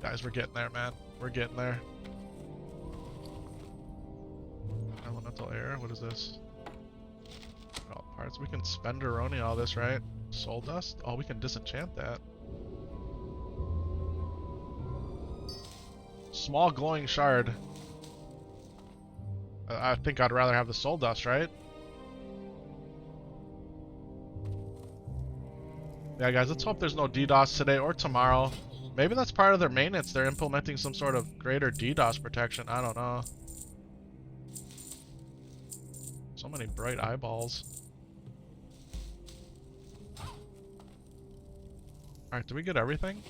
Guys, we're getting there, man. We're getting there. Elemental air. What is this? Oh, parts. We can Spenderoni all this, right? Soul dust. Oh, we can disenchant that. Small glowing shard. I think I'd rather have the soul dust, right? Yeah, guys, let's hope there's no DDoS today or tomorrow. Maybe that's part of their maintenance. They're implementing some sort of greater DDoS protection. I don't know. So many bright eyeballs. Alright, did we get everything?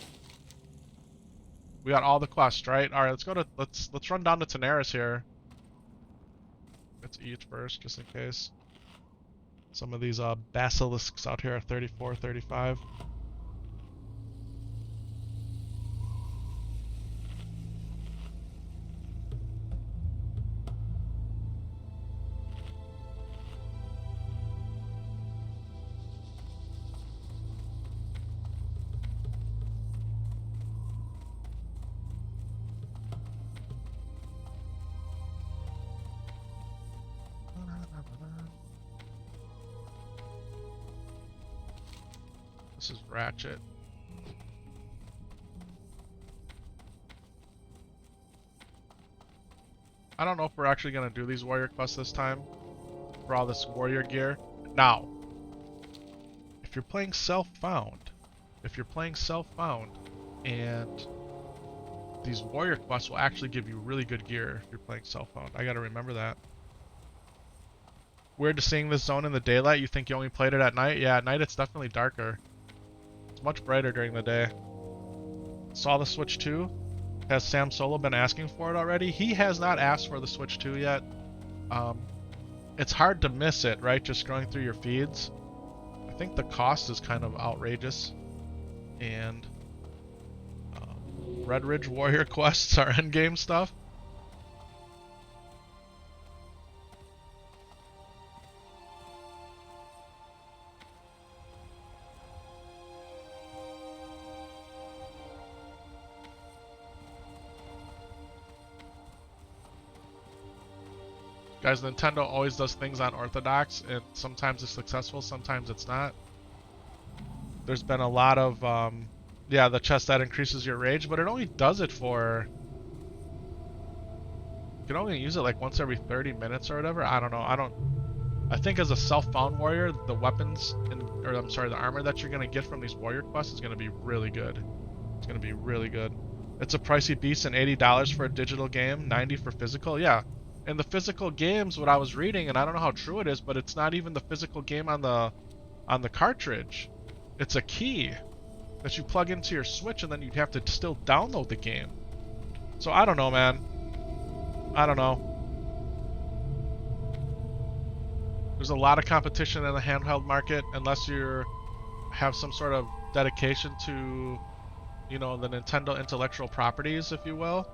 We got all the quests, right? Alright, let's run down to Tanaris here. Let's eat first, just in case. Some of these basilisks out here are 34, 35. This is Ratchet. I don't know if we're actually going to do these warrior quests this time for all this warrior gear. Now, if you're playing self-found, and these warrior quests will actually give you really good gear if you're playing self-found. I gotta remember that. Weird to seeing this zone in the daylight. You think you only played it at night? Yeah, at night it's definitely darker. It's much brighter during the day. Saw the Switch 2. Has Sam Solo been asking for it already? He has not asked for the Switch 2 yet. It's hard to miss it, right? Just scrolling through your feeds. I think the cost is kind of outrageous. And Red Ridge Warrior quests are endgame stuff. Guys, Nintendo always does things unorthodox, and sometimes it's successful, sometimes it's not. There's been a lot of, yeah, the chest that increases your rage, but it only does it for... You can only use it like once every 30 minutes or whatever. I don't know. I think as a self-found warrior, the weapons, or I'm sorry, the armor that you're going to get from these warrior quests is going to be really good. It's going to be really good. It's a pricey beast, and $80 for a digital game, $90 for physical. Yeah. And the physical games, what I was reading, and I don't know how true it is, but it's not even the physical game on the cartridge. It's a key that you plug into your Switch, and then you'd have to still download the game. So I don't know, man. I don't know. There's a lot of competition in the handheld market, unless you have some sort of dedication to, you know, the Nintendo intellectual properties, if you will.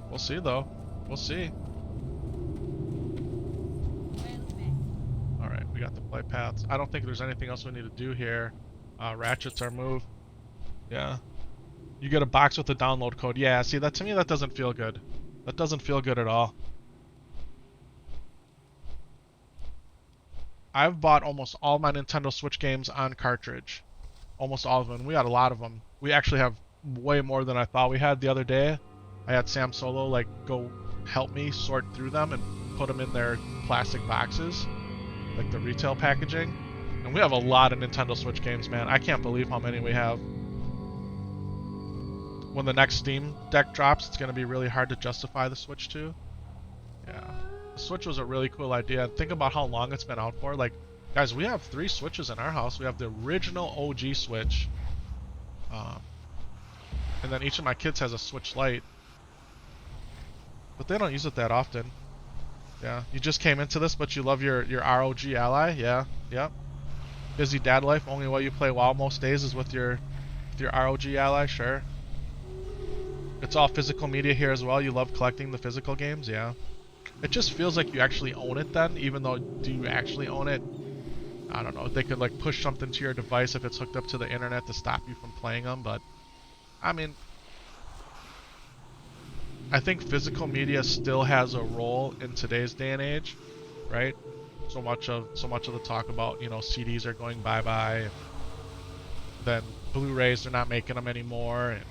We'll see, though. We'll see. Alright, we got the play paths. I don't think there's anything else we need to do here. Ratchet's our move. Yeah. You get a box with the download code. Yeah, see, that to me, that doesn't feel good. That doesn't feel good at all. I've bought almost all my Nintendo Switch games on cartridge. Almost all of them. We got a lot of them. We actually have way more than I thought we had the other day. I had Sam Solo, like, go help me sort through them and put them in their plastic boxes, like the retail packaging. And we have a lot of Nintendo Switch games, man. I can't believe how many we have. When the next Steam Deck drops, it's going to be really hard to justify the Switch to. Yeah. The Switch was a really cool idea. Think about how long it's been out for. Like, guys, we have 3 Switches in our house. We have the original OG Switch. And then each of my kids has a Switch Lite. But they don't use it that often. Yeah. You just came into this, but you love your ROG Ally? Yeah. Yep. Busy dad life. Only way you play WoW most days is with your ROG Ally? Sure. It's all physical media here as well. You love collecting the physical games? Yeah. It just feels like you actually own it then, even though do you actually own it? I don't know. They could like push something to your device if it's hooked up to the internet to stop you from playing them, but I mean, I think physical media still has a role in today's day and age, right? So much of the talk about, you know, CDs are going bye-bye, and then Blu-rays, they're not making them anymore, and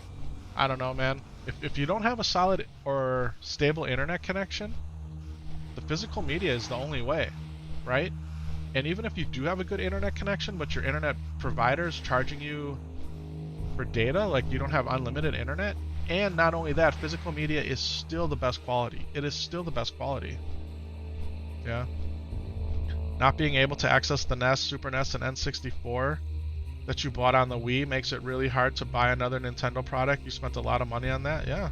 I don't know, man. If you don't have a solid or stable internet connection, the physical media is the only way, right? And even if you do have a good internet connection, but your internet provider is charging you for data, like you don't have unlimited internet, and not only that, physical media is still the best quality. It is still the best quality. Yeah. Not being able to access the NES, Super NES, and N64 that you bought on the Wii makes it really hard to buy another Nintendo product. You spent a lot of money on that. Yeah.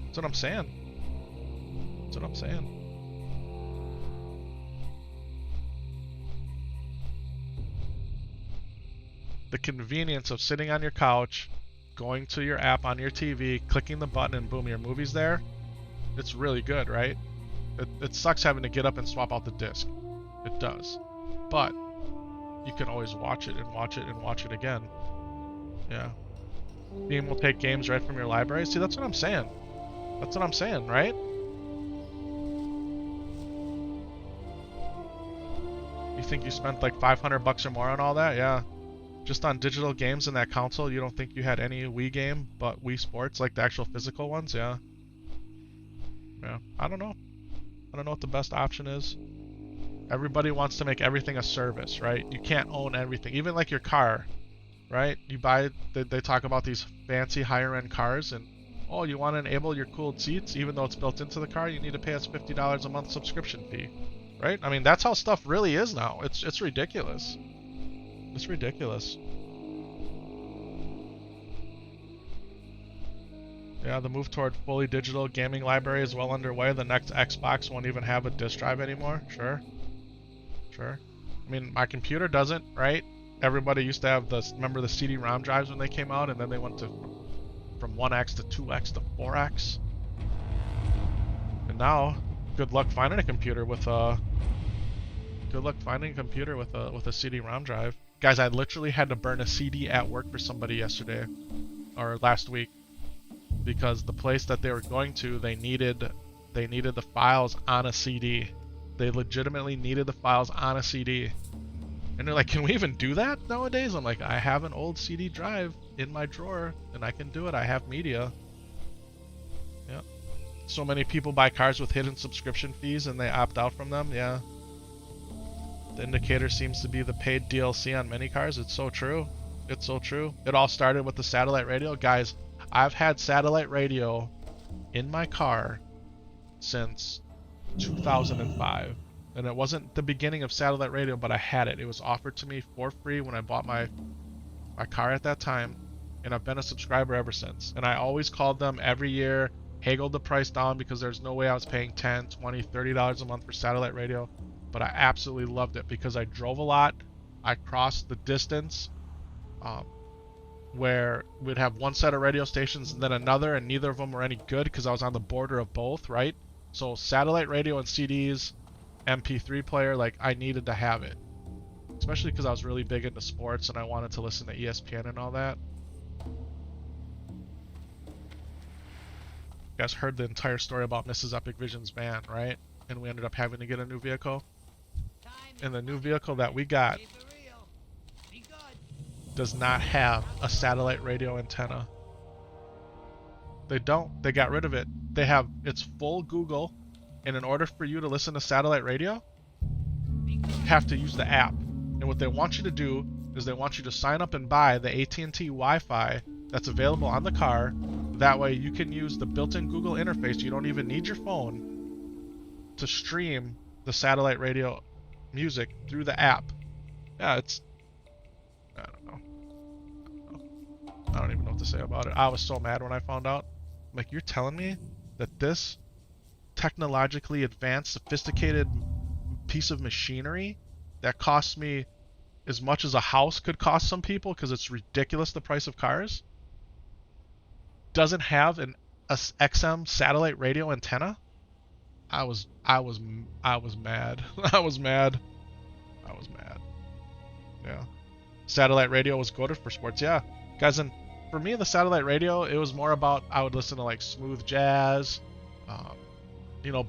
That's what I'm saying. That's what I'm saying. The convenience of sitting on your couch, going to your app on your TV, clicking the button, and boom, your movie's there. It's really good, right? It sucks having to get up and swap out the disc. It does. But you can always watch it and watch it and watch it again. Yeah. Steam will take games right from your library. See, that's what I'm saying. That's what I'm saying, right? You think you spent like $500 or more on all that? Yeah. Just on digital games in that console, you don't think you had any Wii game but Wii Sports, like the actual physical ones? Yeah. Yeah. I don't know. I don't know what the best option is. Everybody wants to make everything a service, right? You can't own everything. Even like your car, right? You buy, they talk about these fancy higher end cars, and oh, you want to enable your cooled seats, even though it's built into the car, you need to pay us $50 a month subscription fee, right? I mean, that's how stuff really is now. It's ridiculous. It's ridiculous. Yeah, the move toward fully digital gaming library is well underway. The next Xbox won't even have a disk drive anymore. Sure. Sure. I mean, my computer doesn't, right? Everybody used to have remember the CD-ROM drives when they came out, and then they went to from 1X to 2X to 4X. And now, good luck finding a computer with a CD-ROM drive. Guys, I literally had to burn a CD at work for somebody yesterday or last week because the place that they were going to, they needed the files on a CD. They legitimately needed the files on a CD. And they're like, can we even do that nowadays? I'm like, I have an old CD drive in my drawer and I can do it. I have media. Yeah. So many people buy cars with hidden subscription fees and they opt out from them. Yeah. The indicator seems to be the paid DLC on many cars. It's so true. It's so true. It all started with the satellite radio. Guys, I've had satellite radio in my car since 2005. And it wasn't the beginning of satellite radio, but I had it. It was offered to me for free when I bought my car at that time. And I've been a subscriber ever since. And I always called them every year, haggled the price down because there's no way I was paying $10, $20, $30 a month for satellite radio. But I absolutely loved it because I drove a lot. I crossed the distance where we'd have one set of radio stations and then another, and neither of them were any good because I was on the border of both, right? So satellite radio and CDs, MP3 player, like I needed to have it. Especially because I was really big into sports and I wanted to listen to ESPN and all that. You guys heard the entire story about Mrs. Epic Vision's van, right? And we ended up having to get a new vehicle. And the new vehicle that we got does not have a satellite radio antenna. They don't. They got rid of it. It's full Google, and in order for you to listen to satellite radio, you have to use the app. And what they want you to do is they want you to sign up and buy the AT&T Wi-Fi that's available on the car. That way you can use the built-in Google interface. You don't even need your phone to stream the satellite radio music through the app. Yeah, I don't know. I don't even know what to say about it. I was so mad when I found out. I'm like, you're telling me that this technologically advanced, sophisticated piece of machinery that costs me as much as a house could cost some people because it's ridiculous the price of cars, doesn't have a XM satellite radio antenna? I was mad. I was mad. I was mad. Yeah. Satellite radio was goated for sports. Yeah. Guys, and for me, the satellite radio, it was more about, I would listen to like smooth jazz,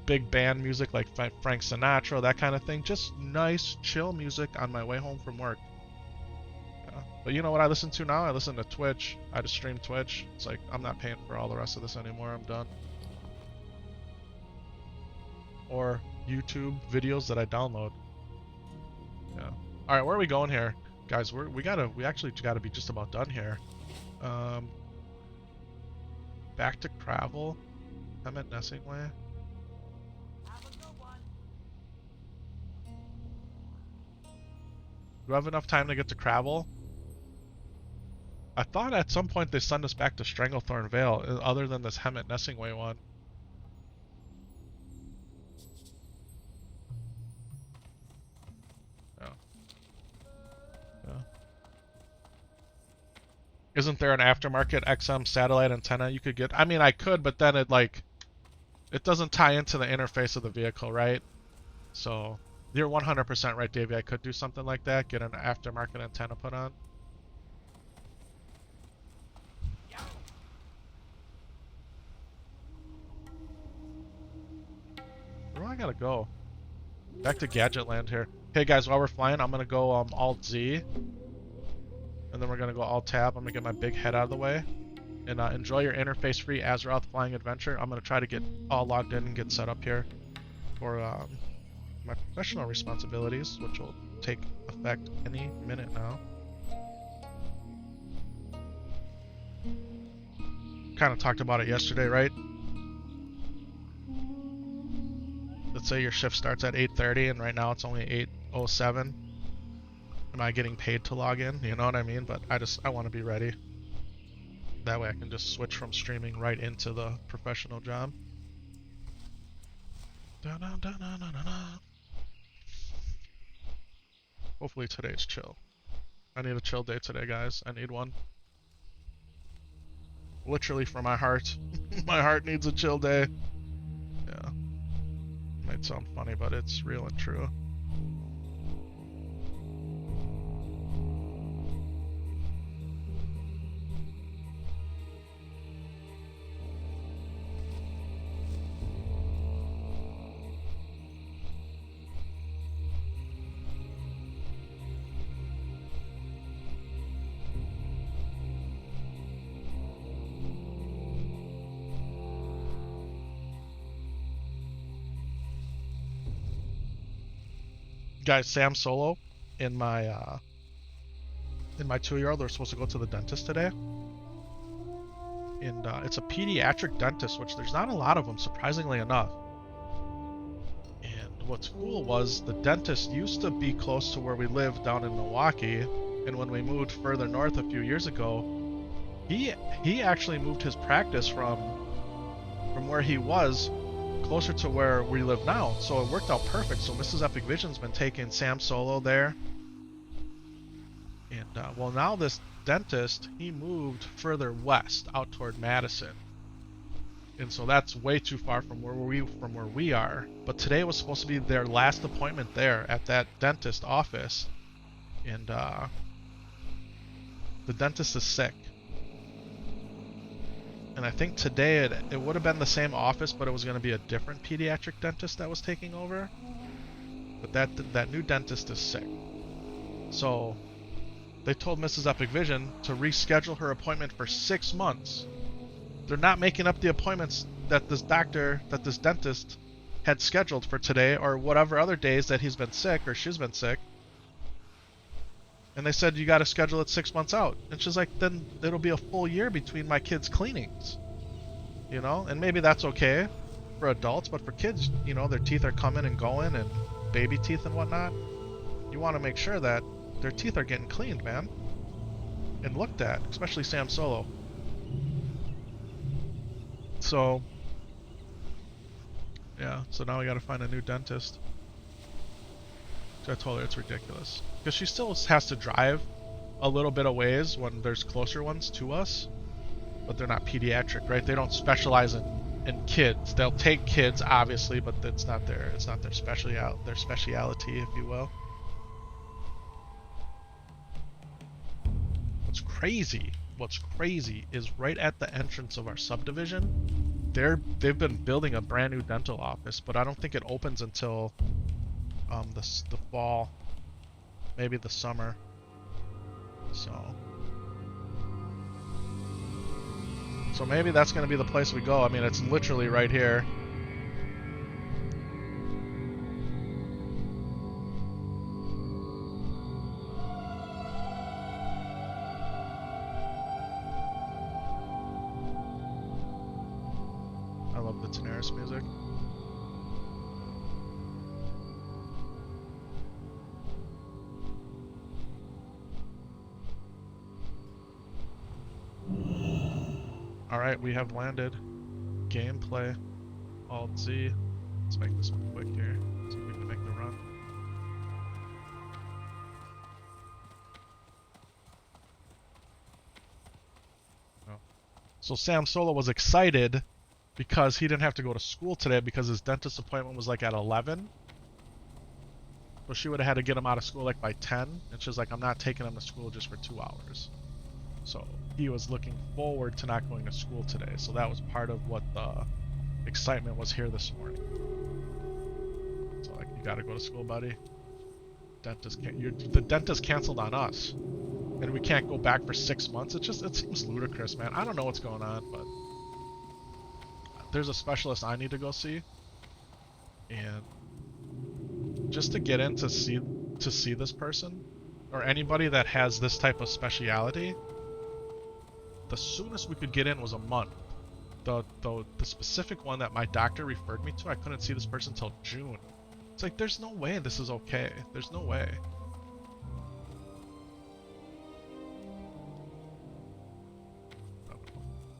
big band music like Frank Sinatra, that kind of thing. Just nice, chill music on my way home from work. Yeah. But you know what I listen to now? I listen to Twitch. I just stream Twitch. It's like, I'm not paying for all the rest of this anymore. I'm done. Or YouTube videos that I download. Yeah. All right, where are we going here, guys? We actually gotta be just about done here. Back to Cravel. I'm at Nessingway. Do I have enough time to get to Cravel? I thought at some point they sent us back to Stranglethorn Vale, other than this Hemet Nessingway one. Yeah. Yeah. Isn't there an aftermarket XM satellite antenna you could get? I mean, I could, but then it doesn't tie into the interface of the vehicle, right? So you're 100% right, Davey. I could do something like that, get an aftermarket antenna put on. Where do I gotta go? Back to Gadget Land here. Hey guys, while we're flying, I'm gonna go Alt Z. And then we're gonna go Alt Tab. I'm gonna get my big head out of the way. And enjoy your interface-free Azeroth flying adventure. I'm gonna try to get all logged in and get set up here for my professional responsibilities, which will take effect any minute now. Kind of talked about it yesterday, right? Let's say your shift starts at 8:30 and right now it's only 8:07. Am I getting paid to log in? You know what I mean? But I want to be ready. That way I can just switch from streaming right into the professional job. Hopefully today's chill. I need a chill day today, guys. I need one. Literally for my heart. My heart needs a chill day. Yeah. Might sound funny, but it's real and true. Guys, Sam Solo and my 2-year-old are supposed to go to the dentist today. And it's a pediatric dentist, which there's not a lot of them, surprisingly enough. And what's cool was the dentist used to be close to where we live down in Milwaukee, and when we moved further north a few years ago, he actually moved his practice from where he was closer to where we live now, so it worked out perfect. So Mrs. Epic Vision's been taking Sam Solo there, and well, now this dentist, he moved further west out toward Madison, and so that's way too far from where we are. But today was supposed to be their last appointment there at that dentist office, and the dentist is sick. And I think today it would have been the same office, but it was going to be a different pediatric dentist that was taking over. But that new dentist is sick. So they told Mrs. Epic Vision to reschedule her appointment for 6 months. They're not making up the appointments that this dentist had scheduled for today or whatever other days that he's been sick or she's been sick. And they said, you got to schedule it 6 months out. And she's like, then it'll be a full year between my kids' cleanings. You know? And maybe that's okay for adults, but for kids, you know, their teeth are coming and going and baby teeth and whatnot. You want to make sure that their teeth are getting cleaned, man. And looked at, especially Sam Solo. So, yeah, so now we got to find a new dentist. So I told her it's ridiculous. Because she still has to drive a little bit of ways when there's closer ones to us. But they're not pediatric, right? They don't specialize in kids. They'll take kids, obviously, but it's not their speciality, if you will. What's crazy is right at the entrance of our subdivision, they've been building a brand new dental office, but I don't think it opens until the fall, maybe the summer. So maybe that's going to be the place we go. I mean, it's literally right here. I love the Tanaris music. Alright, we have landed. Gameplay. Alt Z. Let's make this one quick here. See if we can make the run. Oh. So Sam Solo was excited because he didn't have to go to school today because his dentist appointment was like at 11. So she would have had to get him out of school like by 10. And she's like, I'm not taking him to school just for 2 hours. So he was looking forward to not going to school today. So that was part of what the excitement was here this morning. So like, you gotta go to school, buddy. The dentist canceled on us. And we can't go back for 6 months. It seems ludicrous, man. I don't know what's going on, but there's a specialist I need to go see. And just to get in to see this person, or anybody that has this type of speciality, the soonest we could get in was a month. The specific one that my doctor referred me to, I couldn't see this person until June. It's like, there's no way this is okay. There's no way.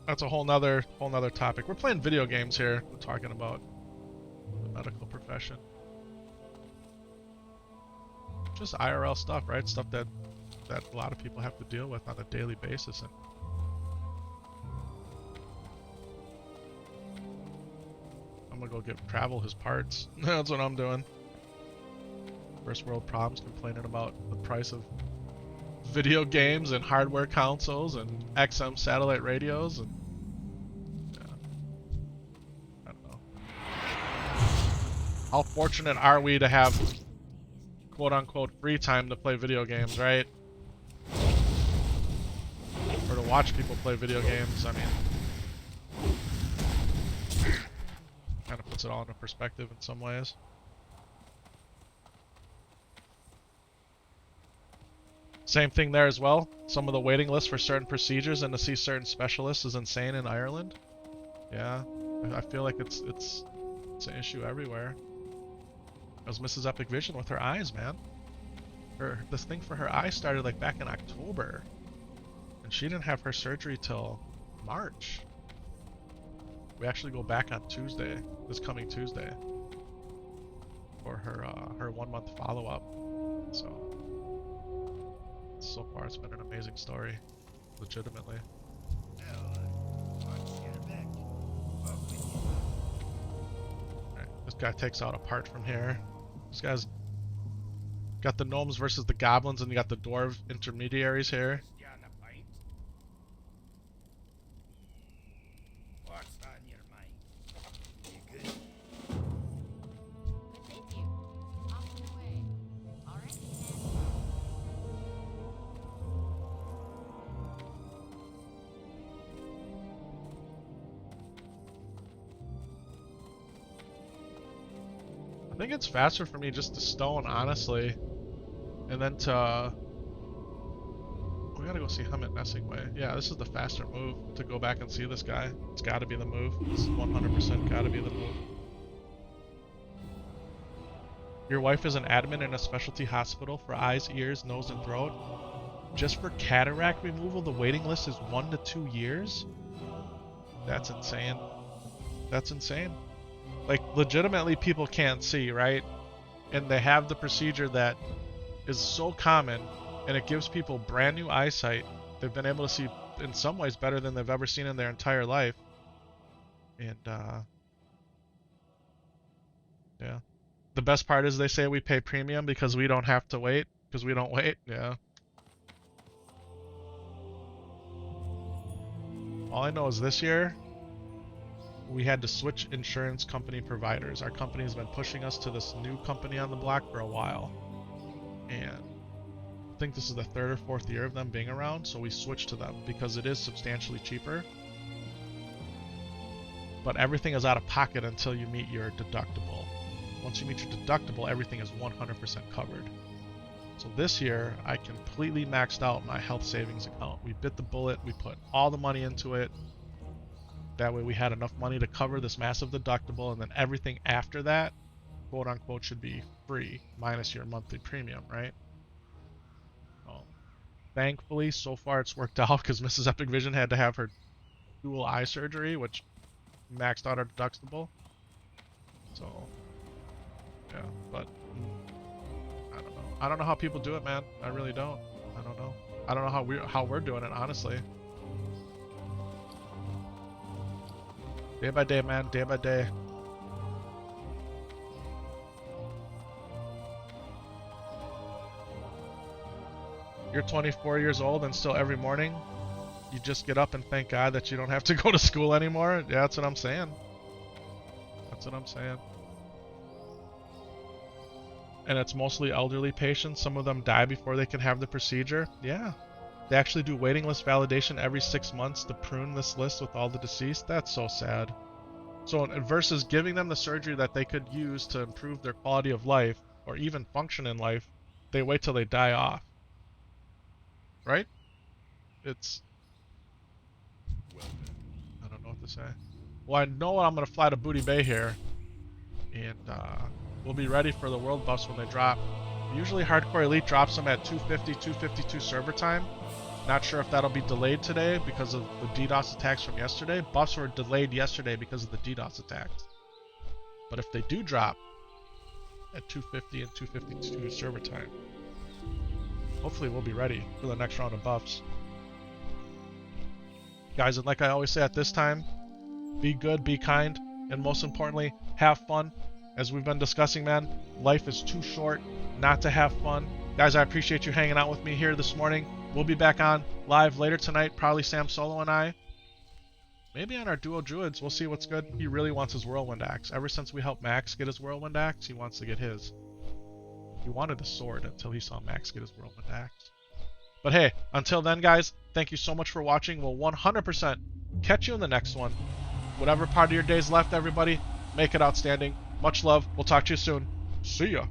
That's a whole nother topic. We're playing video games here. We're talking about the medical profession. Just IRL stuff, right? Stuff that a lot of people have to deal with on a daily basis. And I'm gonna go give Travel his parts. That's what I'm doing. First world problems, complaining about the price of video games and hardware consoles and XM satellite radios and yeah. I don't know. How fortunate are we to have quote unquote free time to play video games, right? Or to watch people play video games. I mean, kind of puts it all into perspective in some ways. Same thing there as well. Some of the waiting lists for certain procedures and to see certain specialists is insane in Ireland. Yeah, I feel like it's an issue everywhere. That was Mrs. Epic Vision with her eyes, man. This thing for her eyes started like back in October, and she didn't have her surgery till March. We actually go back on Tuesday, this coming Tuesday, for her 1 month follow-up. So far it's been an amazing story, legitimately. Alright, this guy takes out a part from here. This guy's got the gnomes versus the goblins, and you got the dwarf intermediaries here. I think it's faster for me just to stone, honestly. And then to... We gotta go see him at Nessingway. Yeah, this is the faster move, to go back and see this guy. It's gotta be the move. It's 100% gotta be the move. Your wife is an admin in a specialty hospital for eyes, ears, nose, and throat. Just for cataract removal, the waiting list is 1 to 2 years? That's insane. That's insane. Like, legitimately people can't see, right? And they have the procedure that is so common, and it gives people brand new eyesight. They've been able to see, in some ways, better than they've ever seen in their entire life. And, yeah. The best part is they say we pay premium because we don't have to wait, because we don't wait, yeah. All I know is this year, we had to switch insurance company providers. Our company has been pushing us to this new company on the block for a while. And think this is the 3rd or 4th year of them being around, so we switched to them because it is substantially cheaper. But everything is out of pocket until you meet your deductible. Once you meet your deductible, everything is 100% covered. So this year, I completely maxed out my health savings account. We bit the bullet, we put all the money into it. That way we had enough money to cover this massive deductible, and then everything after that, quote unquote, should be free, minus your monthly premium, right? Well, thankfully, so far it's worked out because Mrs. Epic Vision had to have her dual eye surgery, which maxed out our deductible. So, yeah, but I don't know. I don't know how people do it, man. I really don't. I don't know. I don't know how we're doing it, honestly. Day by day, man. Day by day. You're 24 years old and still every morning you just get up and thank God that you don't have to go to school anymore? Yeah, that's what I'm saying. That's what I'm saying. And it's mostly elderly patients. Some of them die before they can have the procedure. Yeah. They actually do waiting list validation every 6 months to prune this list with all the deceased. That's so sad. So versus giving them the surgery that they could use to improve their quality of life or even function in life, they wait till they die off. Right? It's... I don't know what to say. Well, I know I'm going to fly to Booty Bay here. And we'll be ready for the world buffs when they drop. Usually Hardcore Elite drops them at 250, 252 server time. Not sure if that'll be delayed today because of the DDoS attacks from yesterday. Buffs were delayed yesterday because of the DDoS attacks. But if they do drop at 250 and 252 server time, hopefully we'll be ready for the next round of buffs. Guys, and like I always say at this time, be good, be kind, and most importantly, have fun. As we've been discussing, man, life is too short not to have fun. Guys, I appreciate you hanging out with me here this morning. We'll be back on live later tonight, probably Sam Solo and I. Maybe on our duo druids, we'll see what's good. He really wants his whirlwind axe. Ever since we helped Max get his whirlwind axe, he wants to get his. He wanted the sword until he saw Max get his whirlwind axe. But hey, until then, guys, thank you so much for watching. We'll 100% catch you in the next one. Whatever part of your day's left, everybody, make it outstanding. Much love. We'll talk to you soon. See ya.